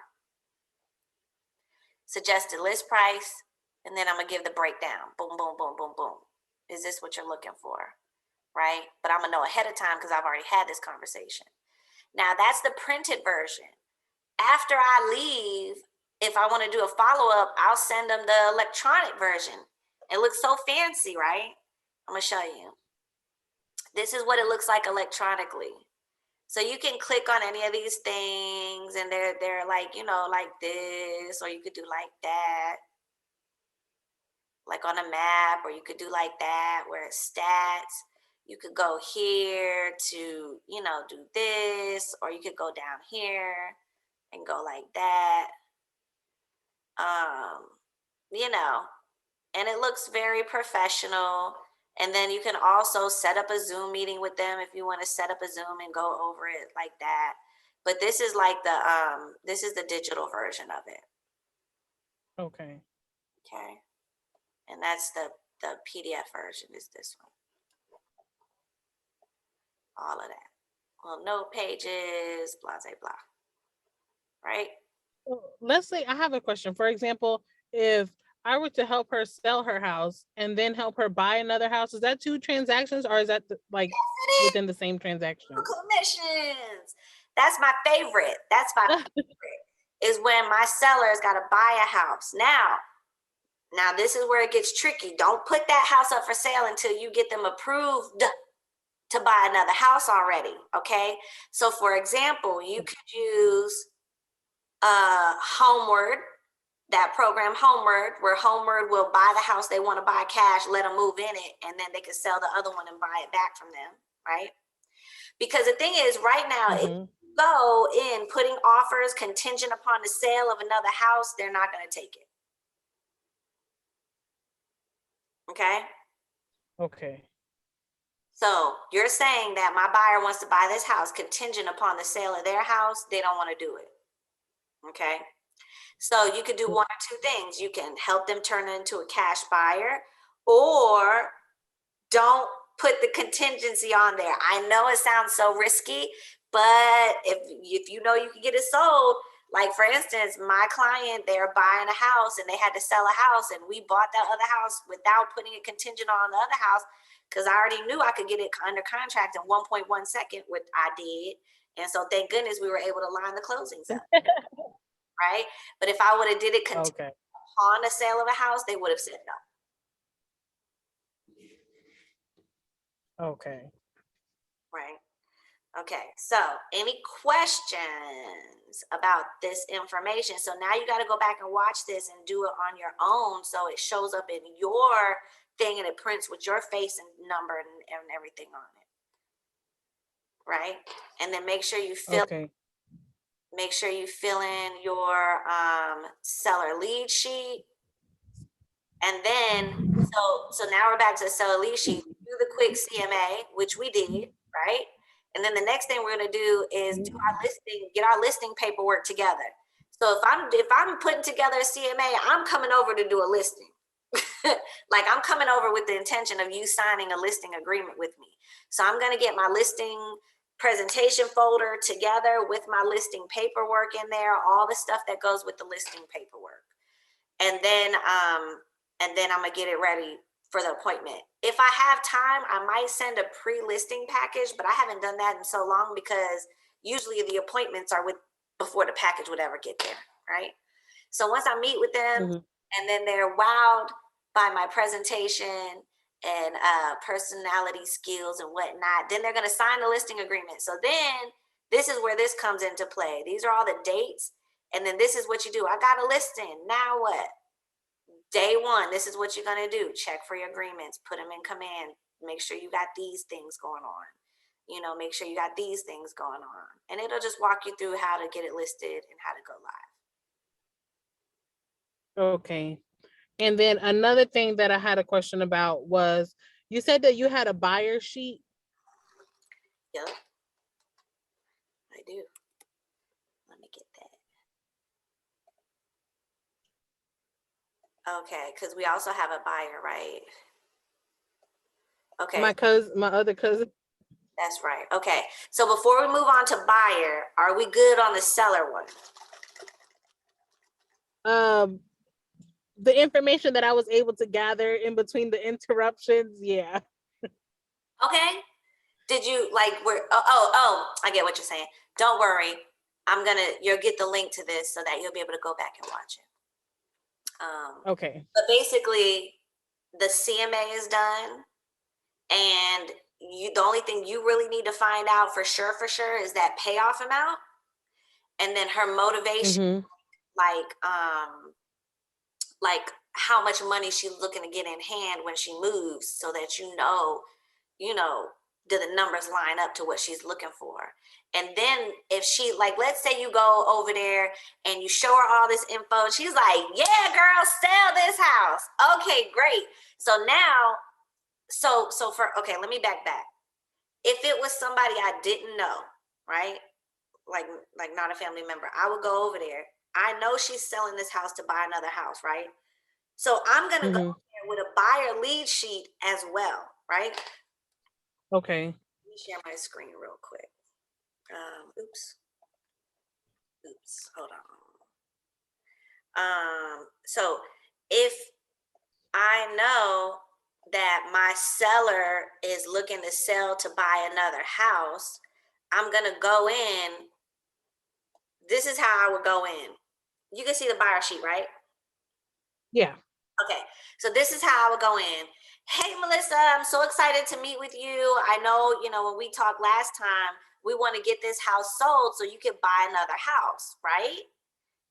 Suggested list price, and then I'm going to give the breakdown. Boom, boom, boom, boom, boom. Is this what you're looking for, right? But I'm going to know ahead of time because I've already had this conversation. Now, that's the printed version. After I leave, if I want to do a follow-up, I'll send them the electronic version. It looks so fancy, right? I'm going to show you. This is what it looks like electronically. So you can click on any of these things and they're like, like this, or you could do like that, like on a map, or you could do like that where it's stats. You could go here to, do this, or you could go down here and go like that. And it looks very professional. And then you can also set up a Zoom meeting with them if you want to set up a Zoom and go over it like that. But this is like this is the digital version of it. Okay. Okay. And that's the PDF version is this one. All of that. Well, note pages, blah, blah, blah. Right? Let's say I have a question. For example, if I were to help her sell her house and then help her buy another house, is that 2 transactions or is that within the same transaction? Commissions. That's my favorite. That's my favorite. Is when my seller's got to buy a house. Now this is where it gets tricky. Don't put that house up for sale until you get them approved to buy another house already. Okay. So for example, you could use Homeward, that program Homeward, where Homeward will buy the house they want to buy cash, let them move in it, and then they can sell the other one and buy it back from them, right? Because the thing is, right now, if you go in putting offers contingent upon the sale of another house, they're not going to take it. Okay? Okay. So you're saying that my buyer wants to buy this house contingent upon the sale of their house, they don't want to do it. Okay? So you could do one or two things. You can help them turn it into a cash buyer, or don't put the contingency on there. I know it sounds so risky, but if you know you can get it sold, like for instance, my client, they're buying a house and they had to sell a house, and we bought that other house without putting a contingent on the other house because I already knew I could get it under contract in 1.1 second, which I did. And so thank goodness we were able to line the closings up. Right? But if I would have did it on the sale of a house, they would have said no. Okay. Right. Okay. So any questions about this information? So now you got to go back and watch this and do it on your own so it shows up in your thing and it prints with your face and number and everything on it. Right? And then make sure you fill Make sure you fill in your seller lead sheet. And then, so now we're back to the seller lead sheet. Do the quick CMA, which we did, right? And then the next thing we're gonna do is do our listing, get our listing paperwork together. So if I'm putting together a CMA, I'm coming over to do a listing. Like I'm coming over with the intention of you signing a listing agreement with me. So I'm gonna get my listing presentation folder together with my listing paperwork in there, all the stuff that goes with the listing paperwork. And then I'm gonna get it ready for the appointment. If I have time, I might send a pre-listing package, but I haven't done that in so long because usually the appointments are with before the package would ever get there, right? So once I meet with them and then they're wowed by my presentation and personality skills and whatnot, then they're gonna sign the listing agreement. So then this is where this comes into play. These are all the dates. And then this is what you do. I got a listing. Now what? Day one, this is what you're going to do. Check for your agreements, put them in command. Make sure you got these things going on. You know, make sure you got these things going on. And it'll just walk you through how to get it listed and how to go live. Okay. And then another thing that I had a question about was, you said that you had a buyer sheet. Yep, I do. Let me get that. Okay, because we also have a buyer, right? Okay. My other cousin. That's right. Okay. So before we move on to buyer, are we good on the seller one? The information that I was able to gather in between the interruptions, yeah. Okay. Did you like I get what you're saying. Don't worry. You'll get the link to this so that you'll be able to go back and watch it. Okay. But basically the CMA is done, and the only thing you really need to find out for sure is that payoff amount, and then her motivation, like how much money she's looking to get in hand when she moves, so that you know, do the numbers line up to what she's looking for. And then if she, like, let's say you go over there and you show her all this info and she's like, yeah, girl, sell this house. Okay, great. So now, okay, let me back. If it was somebody I didn't know, right? Like not a family member, I would go over there. I know she's selling this house to buy another house, right? So I'm going to go there with a buyer lead sheet as well, right? Okay. Let me share my screen real quick. Oops, hold on. So if I know that my seller is looking to sell to buy another house, I'm going to go in. This is how I would go in. You can see the buyer sheet, right? Yeah. Okay, so this is how I would go in. Hey, Melissa, I'm so excited to meet with you. I know, when we talked last time, we want to get this house sold so you can buy another house, right?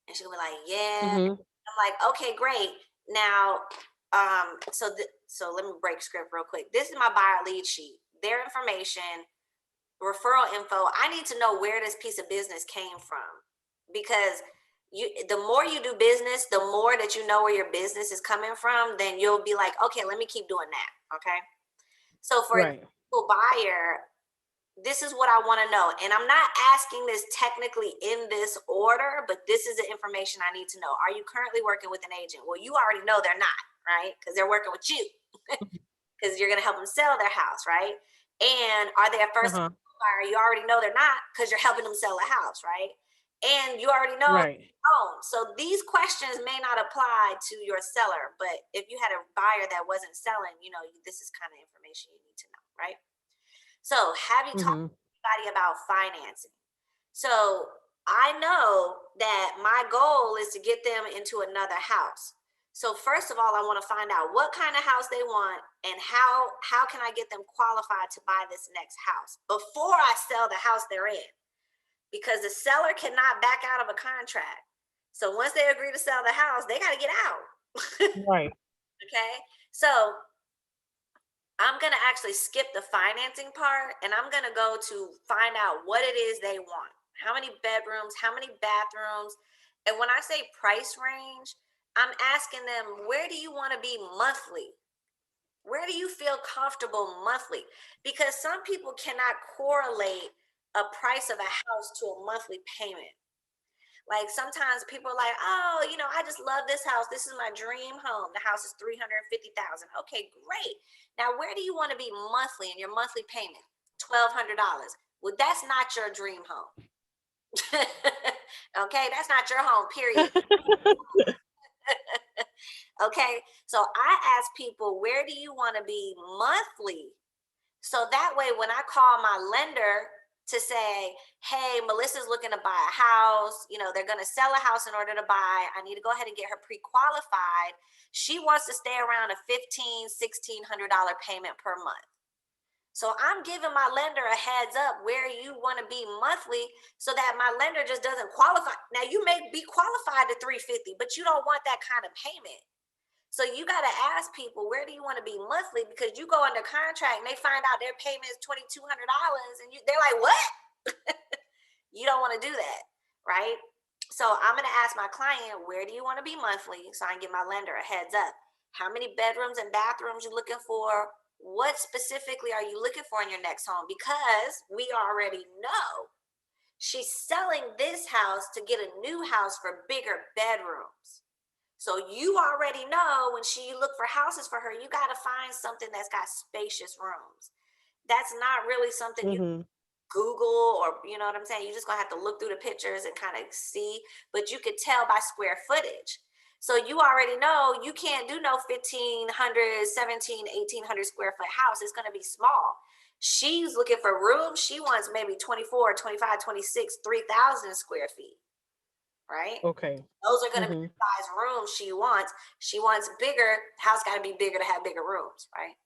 And she'll be like, yeah. I'm like, okay, great. Now, so let me break script real quick. This is my buyer lead sheet. Their information, referral info. I need to know where this piece of business came from, because the more you do business, the more that you know where your business is coming from, then you'll be like, okay, let me keep doing that. Okay. So for a buyer, this is what I want to know. And I'm not asking this technically in this order, but this is the information I need to know. Are you currently working with an agent? Well, you already know they're not, right? Because they're working with you, because you're going to help them sell their house, right? And are they a first buyer? You already know they're not, because you're helping them sell a house, right? And you already know own. So these questions may not apply to your seller, but if you had a buyer that wasn't selling, this is kind of information you need to know, right? So have you talked to anybody about financing? So I know that my goal is to get them into another house. So first of all, I want to find out what kind of house they want and how can I get them qualified to buy this next house before I sell the house they're in. Because the seller cannot back out of a contract. So once they agree to sell the house, they got to get out. Right. Okay. So I'm going to actually skip the financing part, and I'm going to go to find out what it is they want. How many bedrooms? How many bathrooms? And when I say price range, I'm asking them, where do you want to be monthly? Where do you feel comfortable monthly? Because some people cannot correlate a price of a house to a monthly payment. Like sometimes people are like, oh, you know, I just love this house. This is my dream home. The house is 350,000. Okay, great. Now, where do you want to be monthly in your monthly payment? $1,200. Well, that's not your dream home. Okay, that's not your home, period. Okay, so I ask people, where do you want to be monthly? So that way, when I call my lender to say, hey, Melissa's looking to buy a house, you know, they're going to sell a house in order to buy, I need to go ahead and get her pre-qualified. She wants to stay around a $1,500, $1,600 payment per month. So I'm giving my lender a heads up where you want to be monthly so that my lender just doesn't qualify. Now you may be qualified to 350, but you don't want that kind of payment. So you got to ask people, where do you want to be monthly? Because you go under contract and they find out their payment is $2,200 and they're like, what? You don't want to do that, right? So I'm going to ask my client, where do you want to be monthly? So I can give my lender a heads up. How many bedrooms and bathrooms you looking for? What specifically are you looking for in your next home? Because we already know she's selling this house to get a new house for bigger bedrooms. So you already know when she look for houses for her, you got to find something that's got spacious rooms. That's not really something you Google, or you know what I'm saying? You're just gonna have to look through the pictures and kind of see, but you could tell by square footage. So you already know you can't do no 1,500, 17, 1,800 square foot house. It's gonna be small. She's looking for rooms. She wants maybe 24, 25, 26, 3,000 square feet, right? Okay. Those are gonna be the size rooms she wants. She wants bigger. House got to be bigger to have bigger rooms, right?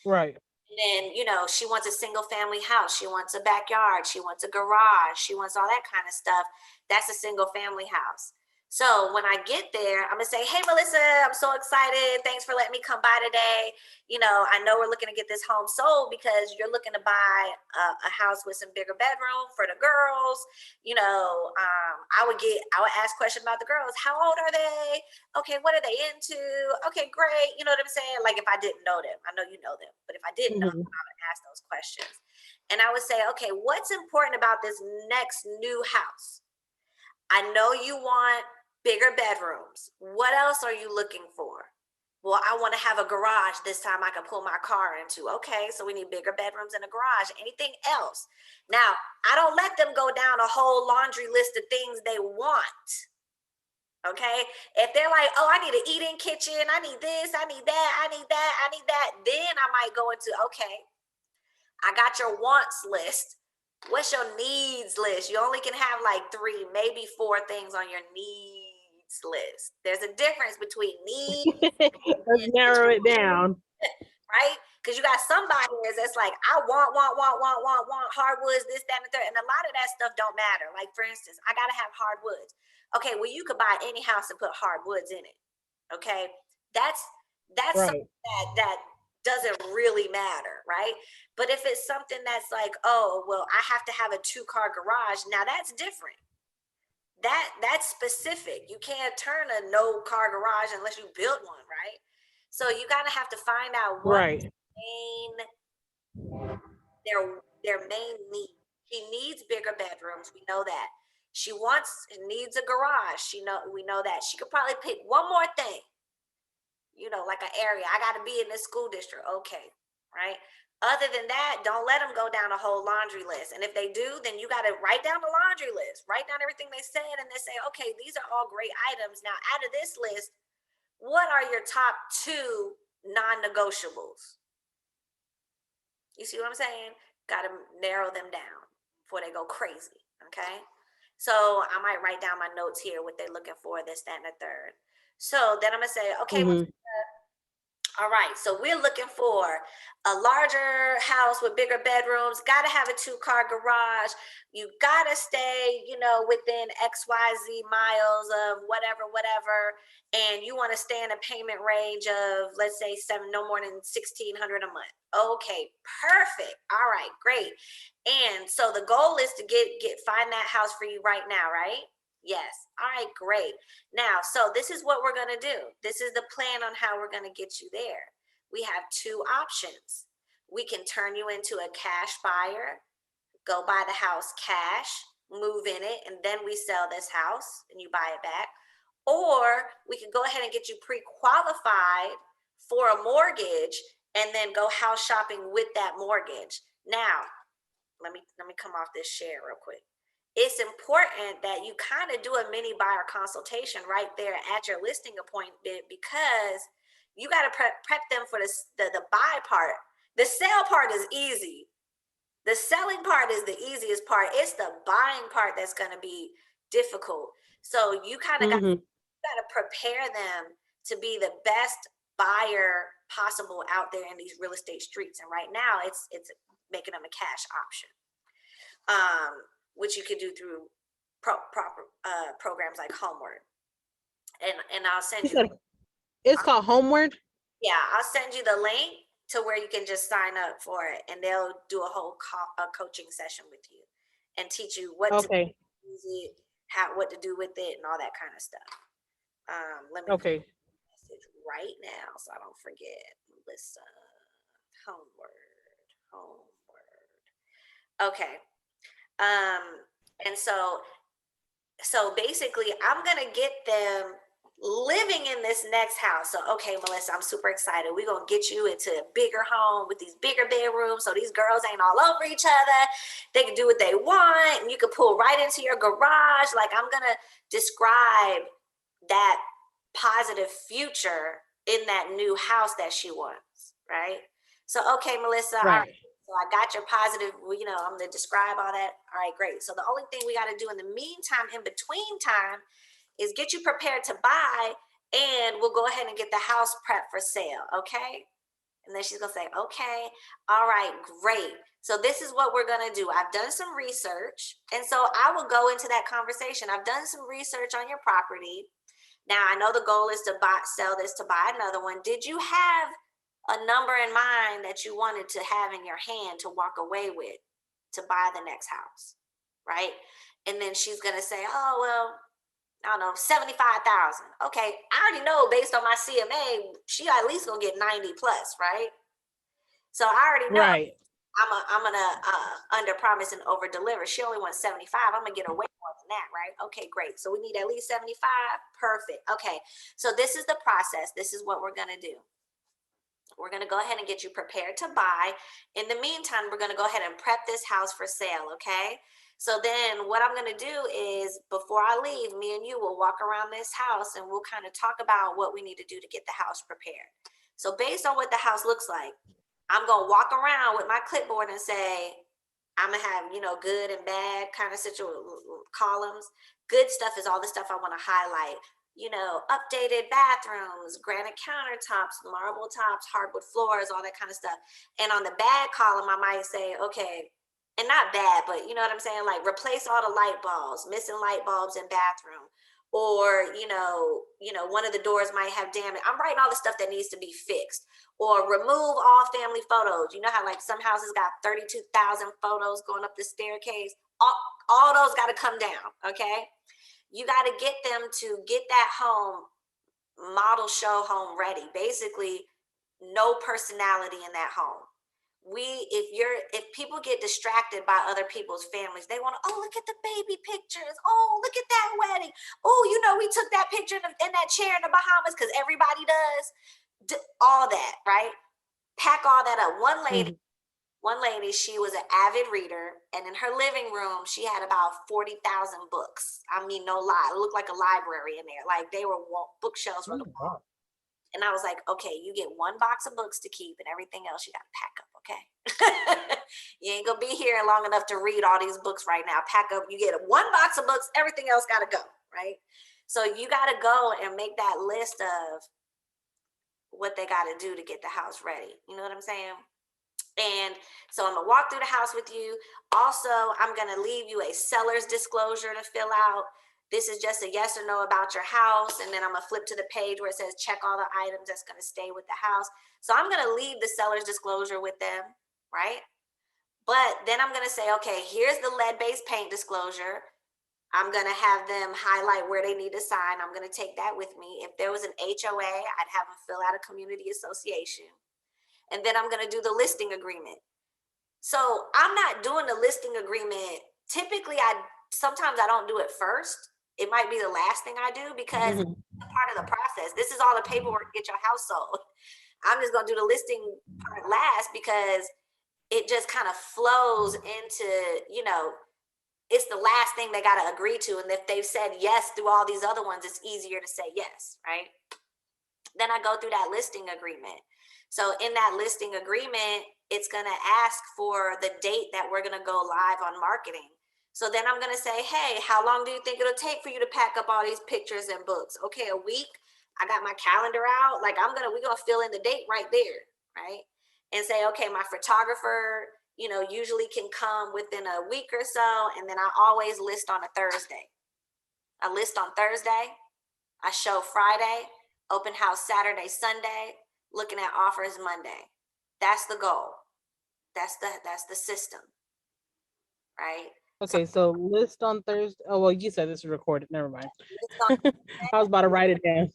Right. And then, you know, she wants a single family house. She wants a backyard. She wants a garage. She wants all that kind of stuff. That's a single family house. So when I get there, I'm going to say, hey, Melissa, I'm so excited. Thanks for letting me come by today. You know, I know we're looking to get this home sold because you're looking to buy a house with some bigger bedroom for the girls. You know, I would ask questions about the girls. How old are they? Okay, what are they into? Okay, great. You know what I'm saying? Like if I didn't know them, I know you know them, but if I didn't know them, I would ask those questions. And I would say, okay, what's important about this next new house? I know you want bigger bedrooms. What else are you looking for? Well, I want to have a garage this time I can pull my car into. Okay, so we need bigger bedrooms and a garage. Anything else? Now, I don't let them go down a whole laundry list of things they want. Okay, if they're like, oh, I need an eat-in kitchen, I need this, I need that, I need that, I need that, then I might go into, okay, I got your wants list. What's your needs list? You only can have like 3, maybe 4 things on your needs list. There's a difference between needs. Let's narrow it down. Right? Because you got some buyers that's like, I want hardwoods, this, that, and the third. And a lot of that stuff don't matter. Like, for instance, I got to have hardwoods. Okay, well, you could buy any house and put hardwoods in it. Okay, that's Right. something that doesn't really matter, right? But if it's something that's like, oh, well, I have to have a 2-car garage, now that's different. That's specific. You can't turn a no-car garage unless you build one, right? So you gotta have to find out what Right. their main need. She needs bigger bedrooms. We know that. She needs a garage. We know that. She could probably pick one more thing. You know, like an area. I got to be in this school district. Okay, right? Other than that, don't let them go down a whole laundry list. And if they do, then you got to write down the laundry list. Write down everything they said and they say, okay, these are all great items. Now, out of this list, what are your top 2 non-negotiables? You see what I'm saying? Got to narrow them down before they go crazy, okay? So I might write down my notes here, what they're looking for, this, that, and the third. So then I'm going to say, okay, All right, so we're looking for a larger house with bigger bedrooms, gotta have a 2-car garage. You gotta stay, within XYZ miles of whatever. And you wanna stay in a payment range of, let's say, no more than 1,600 a month. Okay, perfect. All right, great. And so the goal is to find that house for you right now, right? Yes. All right, great. Now, so this is what we're going to do. This is the plan on how we're going to get you there. We have 2 options. We can turn you into a cash buyer, go buy the house cash, move in it, and then we sell this house and you buy it back. Or we can go ahead and get you pre-qualified for a mortgage and then go house shopping with that mortgage. Now, let me come off this share real quick. It's important that you kind of do a mini buyer consultation right there at your listing appointment, because you got to prep them for the buy part. The sell part is easy. The selling part is the easiest part. It's the buying part that's going to be difficult. So you kind of got to prepare them to be the best buyer possible out there in these real estate streets. And right now it's making them a cash option, which you could do through proper programs like Homeward. And I'll send you. It's called Homeward. Yeah, I'll send you the link to where you can just sign up for it, and they'll do a whole coaching session with you and teach you what to use it, what to do with it, and all that kind of stuff. Let me put a message right now so I don't forget. Melissa, Homeward. Okay. And so basically I'm gonna get them living in this next house. So, okay, Melissa, I'm super excited. We're gonna get you into a bigger home with these bigger bedrooms, so these girls ain't all over each other. They can do what they want, and you can pull right into your garage. Like, I'm gonna describe that positive future in that new house that she wants, right? So, okay, Melissa, all right. So I got your positive, I'm going to describe all that. All right, great. So the only thing we got to do in the meantime, in between time, is get you prepared to buy, and we'll go ahead and get the house prepped for sale, okay? And then she's going to say, okay, all right, great. So this is what we're going to do. I've done some research, and so I will go into that conversation. I've done some research on your property. Now, I know the goal is to sell this to buy another one. Did you have a number in mind that you wanted to have in your hand to walk away with to buy the next house, right? And then she's going to say, oh, well, I don't know, 75,000. Okay, I already know based on my CMA, she at least going to get 90 plus, right? So I already know I'm going to under promise and over deliver. She only wants 75. I'm going to get her way more than that, right? Okay, great. So we need at least 75. Perfect. Okay, so this is the process. This is what we're going to do. We're going to go ahead and get you prepared to buy. In the meantime, we're going to go ahead and prep this house for sale, okay? So then what I'm going to do is, before I leave, me and you will walk around this house and we'll kind of talk about what we need to do to get the house prepared. So based on what the house looks like, I'm going to walk around with my clipboard and say, I'm going to have, good and bad kind of columns. Good stuff is all the stuff I want to highlight. Updated bathrooms, granite countertops, marble tops, hardwood floors, all that kind of stuff. And on the bad column, I might say, okay, and not bad, but you know what I'm saying? Like, replace all the light bulbs, missing light bulbs in bathroom. Or, one of the doors might have damage. I'm writing all the stuff that needs to be fixed. Or remove all family photos. You know how like some houses got 32,000 photos going up the staircase? All those got to come down, okay? You got to get them to get that home model show home ready. Basically, no personality in that home. If people get distracted by other people's families, they want to, oh, look at the baby pictures. Oh, look at that wedding. Oh, we took that picture in that chair in the Bahamas, because everybody does all that, right? Pack all that up. One lady, she was an avid reader, and in her living room, she had about 40,000 books. I mean, no lie. It looked like a library in there. Like, they were bookshelves from the wall. And I was like, okay, you get one box of books to keep, and everything else you got to pack up, okay? You ain't going to be here long enough to read all these books right now. Pack up. You get one box of books. Everything else got to go, right? So you got to go and make that list of what they got to do to get the house ready. You know what I'm saying? And so I'm gonna walk through the house with you. Also, I'm gonna leave you a seller's disclosure to fill out. This is just a yes or no about your house. And then I'm gonna flip to the page where it says check all the items that's gonna stay with the house. So I'm gonna leave the seller's disclosure with them, right? But then I'm gonna say, okay, here's the lead-based paint disclosure. I'm gonna have them highlight where they need to sign. I'm gonna take that with me. If there was an HOA, I'd have them fill out a community association. And then I'm gonna do the listing agreement. So I'm not doing the listing agreement. Typically, sometimes I don't do it first. It might be the last thing I do because Mhm. it's a part of the process. This is all the paperwork to get your house sold. I'm just gonna do the listing part last because it just kind of flows into, it's the last thing they got to agree to. And if they've said yes through all these other ones, it's easier to say yes, right? Then I go through that listing agreement. So in that listing agreement, it's going to ask for the date that we're going to go live on marketing. So then I'm going to say, hey, how long do you think it'll take for you to pack up all these pictures and books? Okay, a week. I got my calendar out. Like we're going to fill in the date right there, right? And say, okay, my photographer, usually can come within a week or so. And then I always list on a Thursday. I list on Thursday. I show Friday, open house Saturday, Sunday, looking at offers Monday. That's the goal. That's the system, right? Okay, so list on Thursday. Oh, well, you said this is recorded. Never mind. List on, I was about to write it down.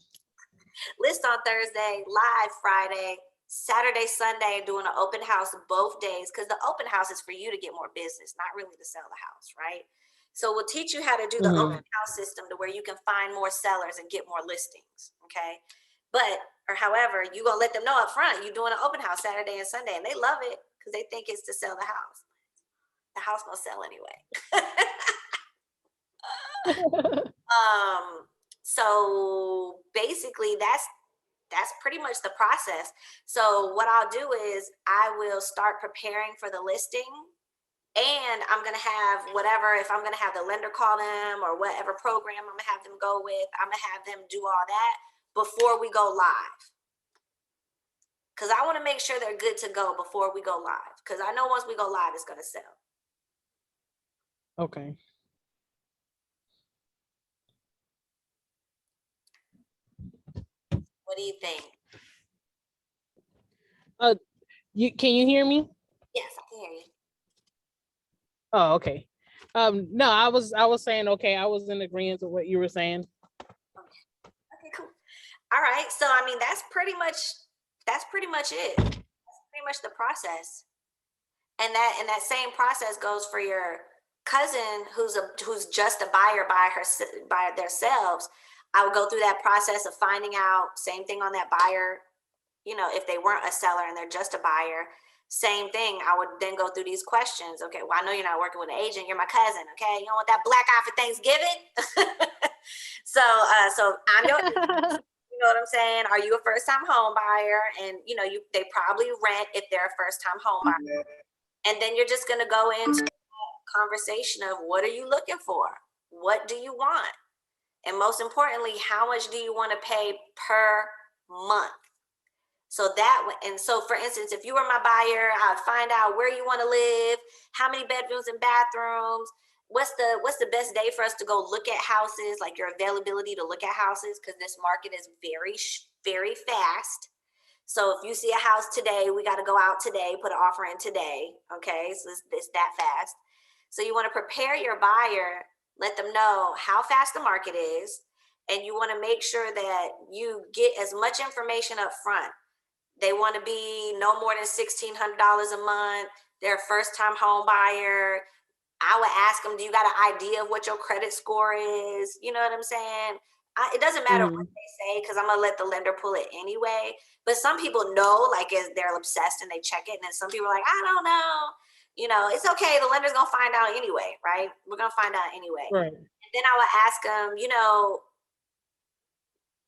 list on Thursday, live Friday, Saturday, Sunday, doing an open house both days, because the open house is for you to get more business, not really to sell the house, right? So we'll teach you how to do the Mhm. open house system to where you can find more sellers and get more listings, okay? However, you're gonna let them know up front you're doing an open house Saturday and Sunday, and they love it because they think it's to sell the house. The house gonna sell anyway. So basically that's pretty much the process. So what I'll do is I will start preparing for the listing, and I'm going to have whatever, if I'm going to have the lender call them or whatever program I'm going to have them go with, I'm going to have them do all that before we go live. Because I want to make sure they're good to go before we go live. Because I know once we go live, it's going to sell. Okay. What do you think? Can you hear me? Yes, I can hear you. Oh, okay. No, I was saying okay. I was in agreement with what you were saying. Okay, cool. All right. So, I mean, that's pretty much it. That's pretty much the process. And that same process goes for your cousin who's just a buyer by themselves. I would go through that process of finding out, same thing on that buyer, if they weren't a seller and they're just a buyer, same thing. I would then go through these questions. Okay, well, I know you're not working with an agent, you're my cousin, okay? You don't want that black eye for Thanksgiving? So I'm your you know what I'm saying? Are you a first time home buyer? And they probably rent if they're a first time home buyer. And then you're just gonna go into a conversation of what are you looking for? What do you want? And most importantly, how much do you want to pay per month? So for instance, if you were my buyer, I'd find out where you want to live, how many bedrooms and bathrooms, what's the best day for us to go look at houses, like your availability to look at houses, because this market is very, very fast. So if you see a house today, we got to go out today, put an offer in today. Okay, so it's that fast. So you want to prepare your buyer, let them know how fast the market is, and you want to make sure that you get as much information up front. They want to be no more than $1,600 a month. They're a first-time home buyer. I would ask them, do you got an idea of what your credit score is? You know what I'm saying? It doesn't matter what they say, because I'm going to let the lender pull it anyway. But some people know, like, they're obsessed and they check it. And then some people are like, I don't know. It's okay. The lender's going to find out anyway, right? We're going to find out anyway. Right. And then I would ask them,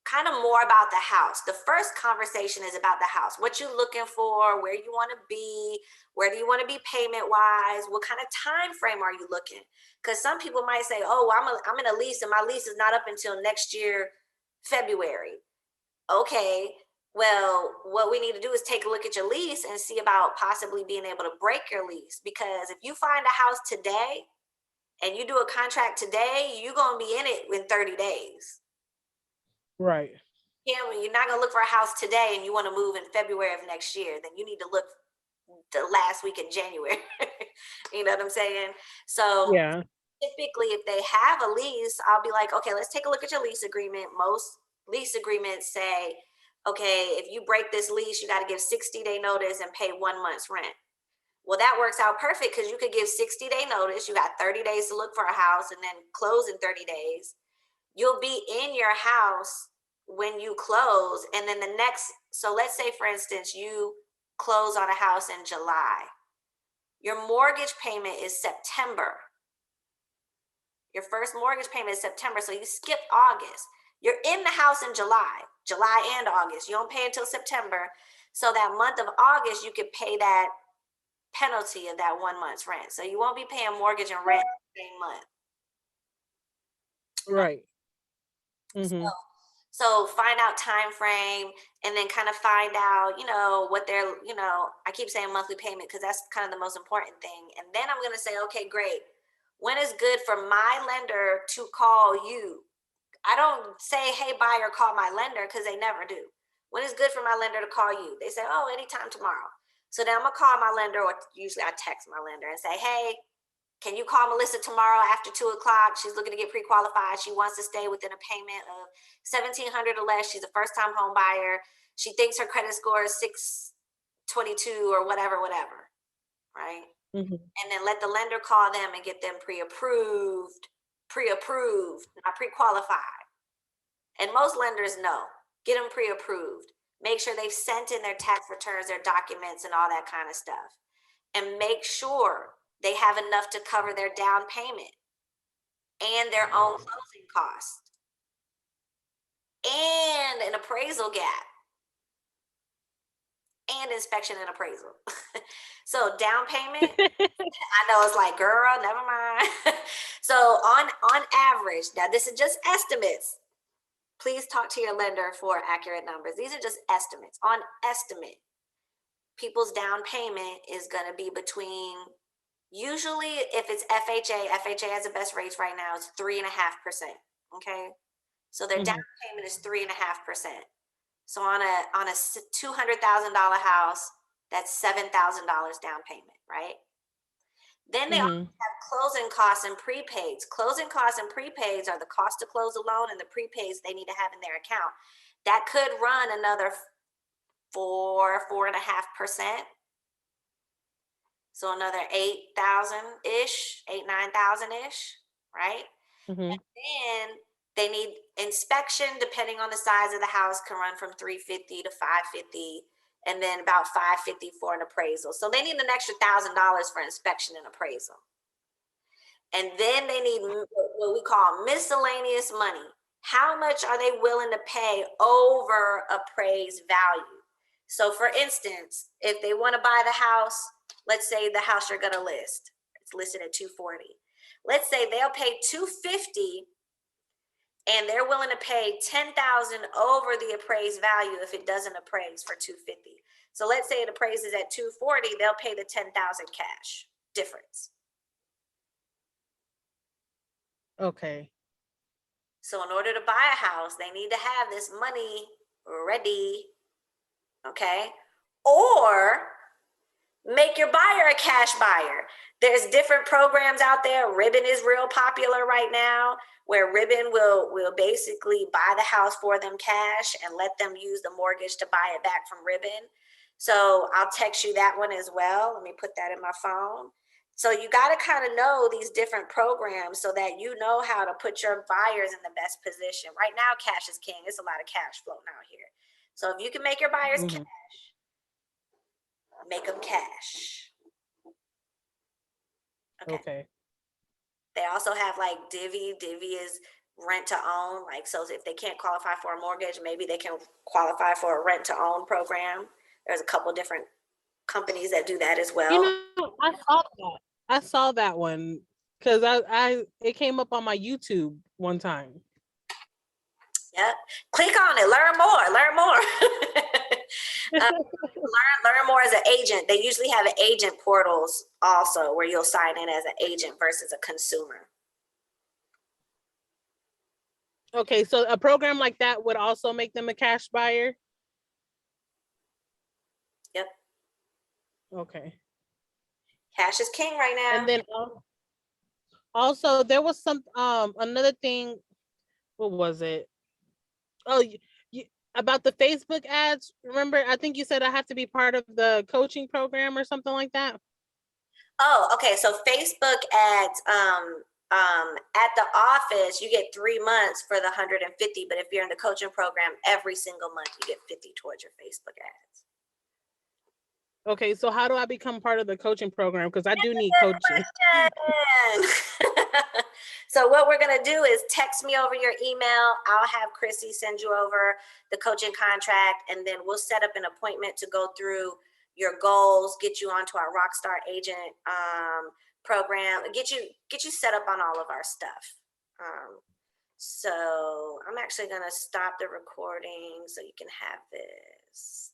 kind of more about the house. The first conversation is about the house. What you looking for, where you want to be, where do you want to be payment wise, what kind of time frame are you looking? Because some people might say, oh, I'm in a lease and my lease is not up until next year, February. Okay, Well, what we need to do is take a look at your lease and see about possibly being able to break your lease. Because if you find a house today and you do a contract today, you're going to be in it in 30 days. Right. Yeah, well, you're not going to look for a house today and you want to move in February of next year. Then you need to look the last week in January. You know what I'm saying? So Yeah. typically, if they have a lease, I'll be like, okay, let's take a look at your lease agreement. Most lease agreements say, okay, if you break this lease, you got to give 60-day notice and pay 1 month's rent. Well, that works out perfect because you could give 60-day notice. You got 30 days to look for a house and then close in 30 days. You'll be in your house when you close. And then the next, so let's say, for instance, you close on a house in July. Your mortgage payment is September. Your first mortgage payment is September, so you skip August. You're in the house in July and August. You don't pay until September. So that month of August, you could pay that penalty of that 1 month's rent. So you won't be paying mortgage and rent the same month. Right. Mm-hmm. So find out time frame and then kind of find out, what they're, I keep saying monthly payment because that's kind of the most important thing. And then I'm going to say, okay, great. When is good for my lender to call you? I don't say, hey, buyer, call my lender, because they never do. When is good for my lender to call you? They say, oh, anytime tomorrow. So then I'm going to call my lender, or usually I text my lender and say, hey, can you call Melissa tomorrow after 2 o'clock? She's looking to get pre-qualified. She wants to stay within a payment of $1,700 or less. She's a first-time home buyer. She thinks her credit score is 622 or whatever, right? Mm-hmm. And then let the lender call them and get them pre-approved, not pre-qualified. And most lenders know, get them pre-approved. Make sure they've sent in their tax returns, their documents, and all that kind of stuff. And make sure they have enough to cover their down payment and their own closing costs and an appraisal gap and inspection and appraisal. So down payment, I know it's like, girl, never mind. So on average, now this is just estimates. Please talk to your lender for accurate numbers. These are just estimates. On estimate, people's down payment is going to be between, usually if it's FHA has the best rates right now, it's 3.5%. Okay. So their down payment is 3.5%. So on a $200,000 house, that's $7,000 down payment, right? Then they also have closing costs and prepaids. Closing costs and prepaids are the cost to close a loan and the prepaids they need to have in their account. That could run another 4.5%. So another 8,000-ish, 9,000-ish, right? Mm-hmm. And then they need inspection, depending on the size of the house, can run from $350 to $550, and then about $550 for an appraisal. So they need an extra $1,000 for inspection and appraisal. And then they need what we call miscellaneous money. How much are they willing to pay over appraised value? So for instance, if they want to buy the house, let's say the house you're going to list, it's listed at $240. Let's say they'll pay $250 and they're willing to pay $10,000 over the appraised value if it doesn't appraise for $250. So let's say it appraises at $240, they'll pay the $10,000 cash difference. Okay. So in order to buy a house, they need to have this money ready, okay? Or make your buyer a cash buyer. There's different programs out there. Ribbon is real popular right now, where Ribbon will basically buy the house for them cash and let them use the mortgage to buy it back from Ribbon. So I'll text you that one as well. Let me put that in my phone. So you got to kind of know these different programs so that you know how to put your buyers in the best position. Right now, cash is king. It's a lot of cash floating out here. So if you can make your buyers cash, make them cash. Okay. They also have like Divvy. Divvy is rent to own. Like, so if they can't qualify for a mortgage, maybe they can qualify for a rent to own program. There's a couple different companies that do that as well. You know, I saw that one because it came up on my YouTube one time. Yep. Click on it. Learn more. Learn more as an agent. They usually have agent portals also where you'll sign in as an agent versus a consumer. Okay, so a program like that would also make them a cash buyer? Yep. Okay. Cash is king right now. And then also there was some another thing, what was it? Oh, you, about the Facebook ads. Remember, I think you said I have to be part of the coaching program or something like that. Oh, okay. So Facebook ads, at the office, you get 3 months for the 150, but if you're in the coaching program, every single month you get 50 towards your Facebook ads. Okay, so how do I become part of the coaching program? Because I do need coaching. So what we're gonna do is text me over your email. I'll have Chrissy send you over the coaching contract, and then we'll set up an appointment to go through your goals, get you onto our Rockstar Agent program, get you set up on all of our stuff. So I'm actually gonna stop the recording so you can have this.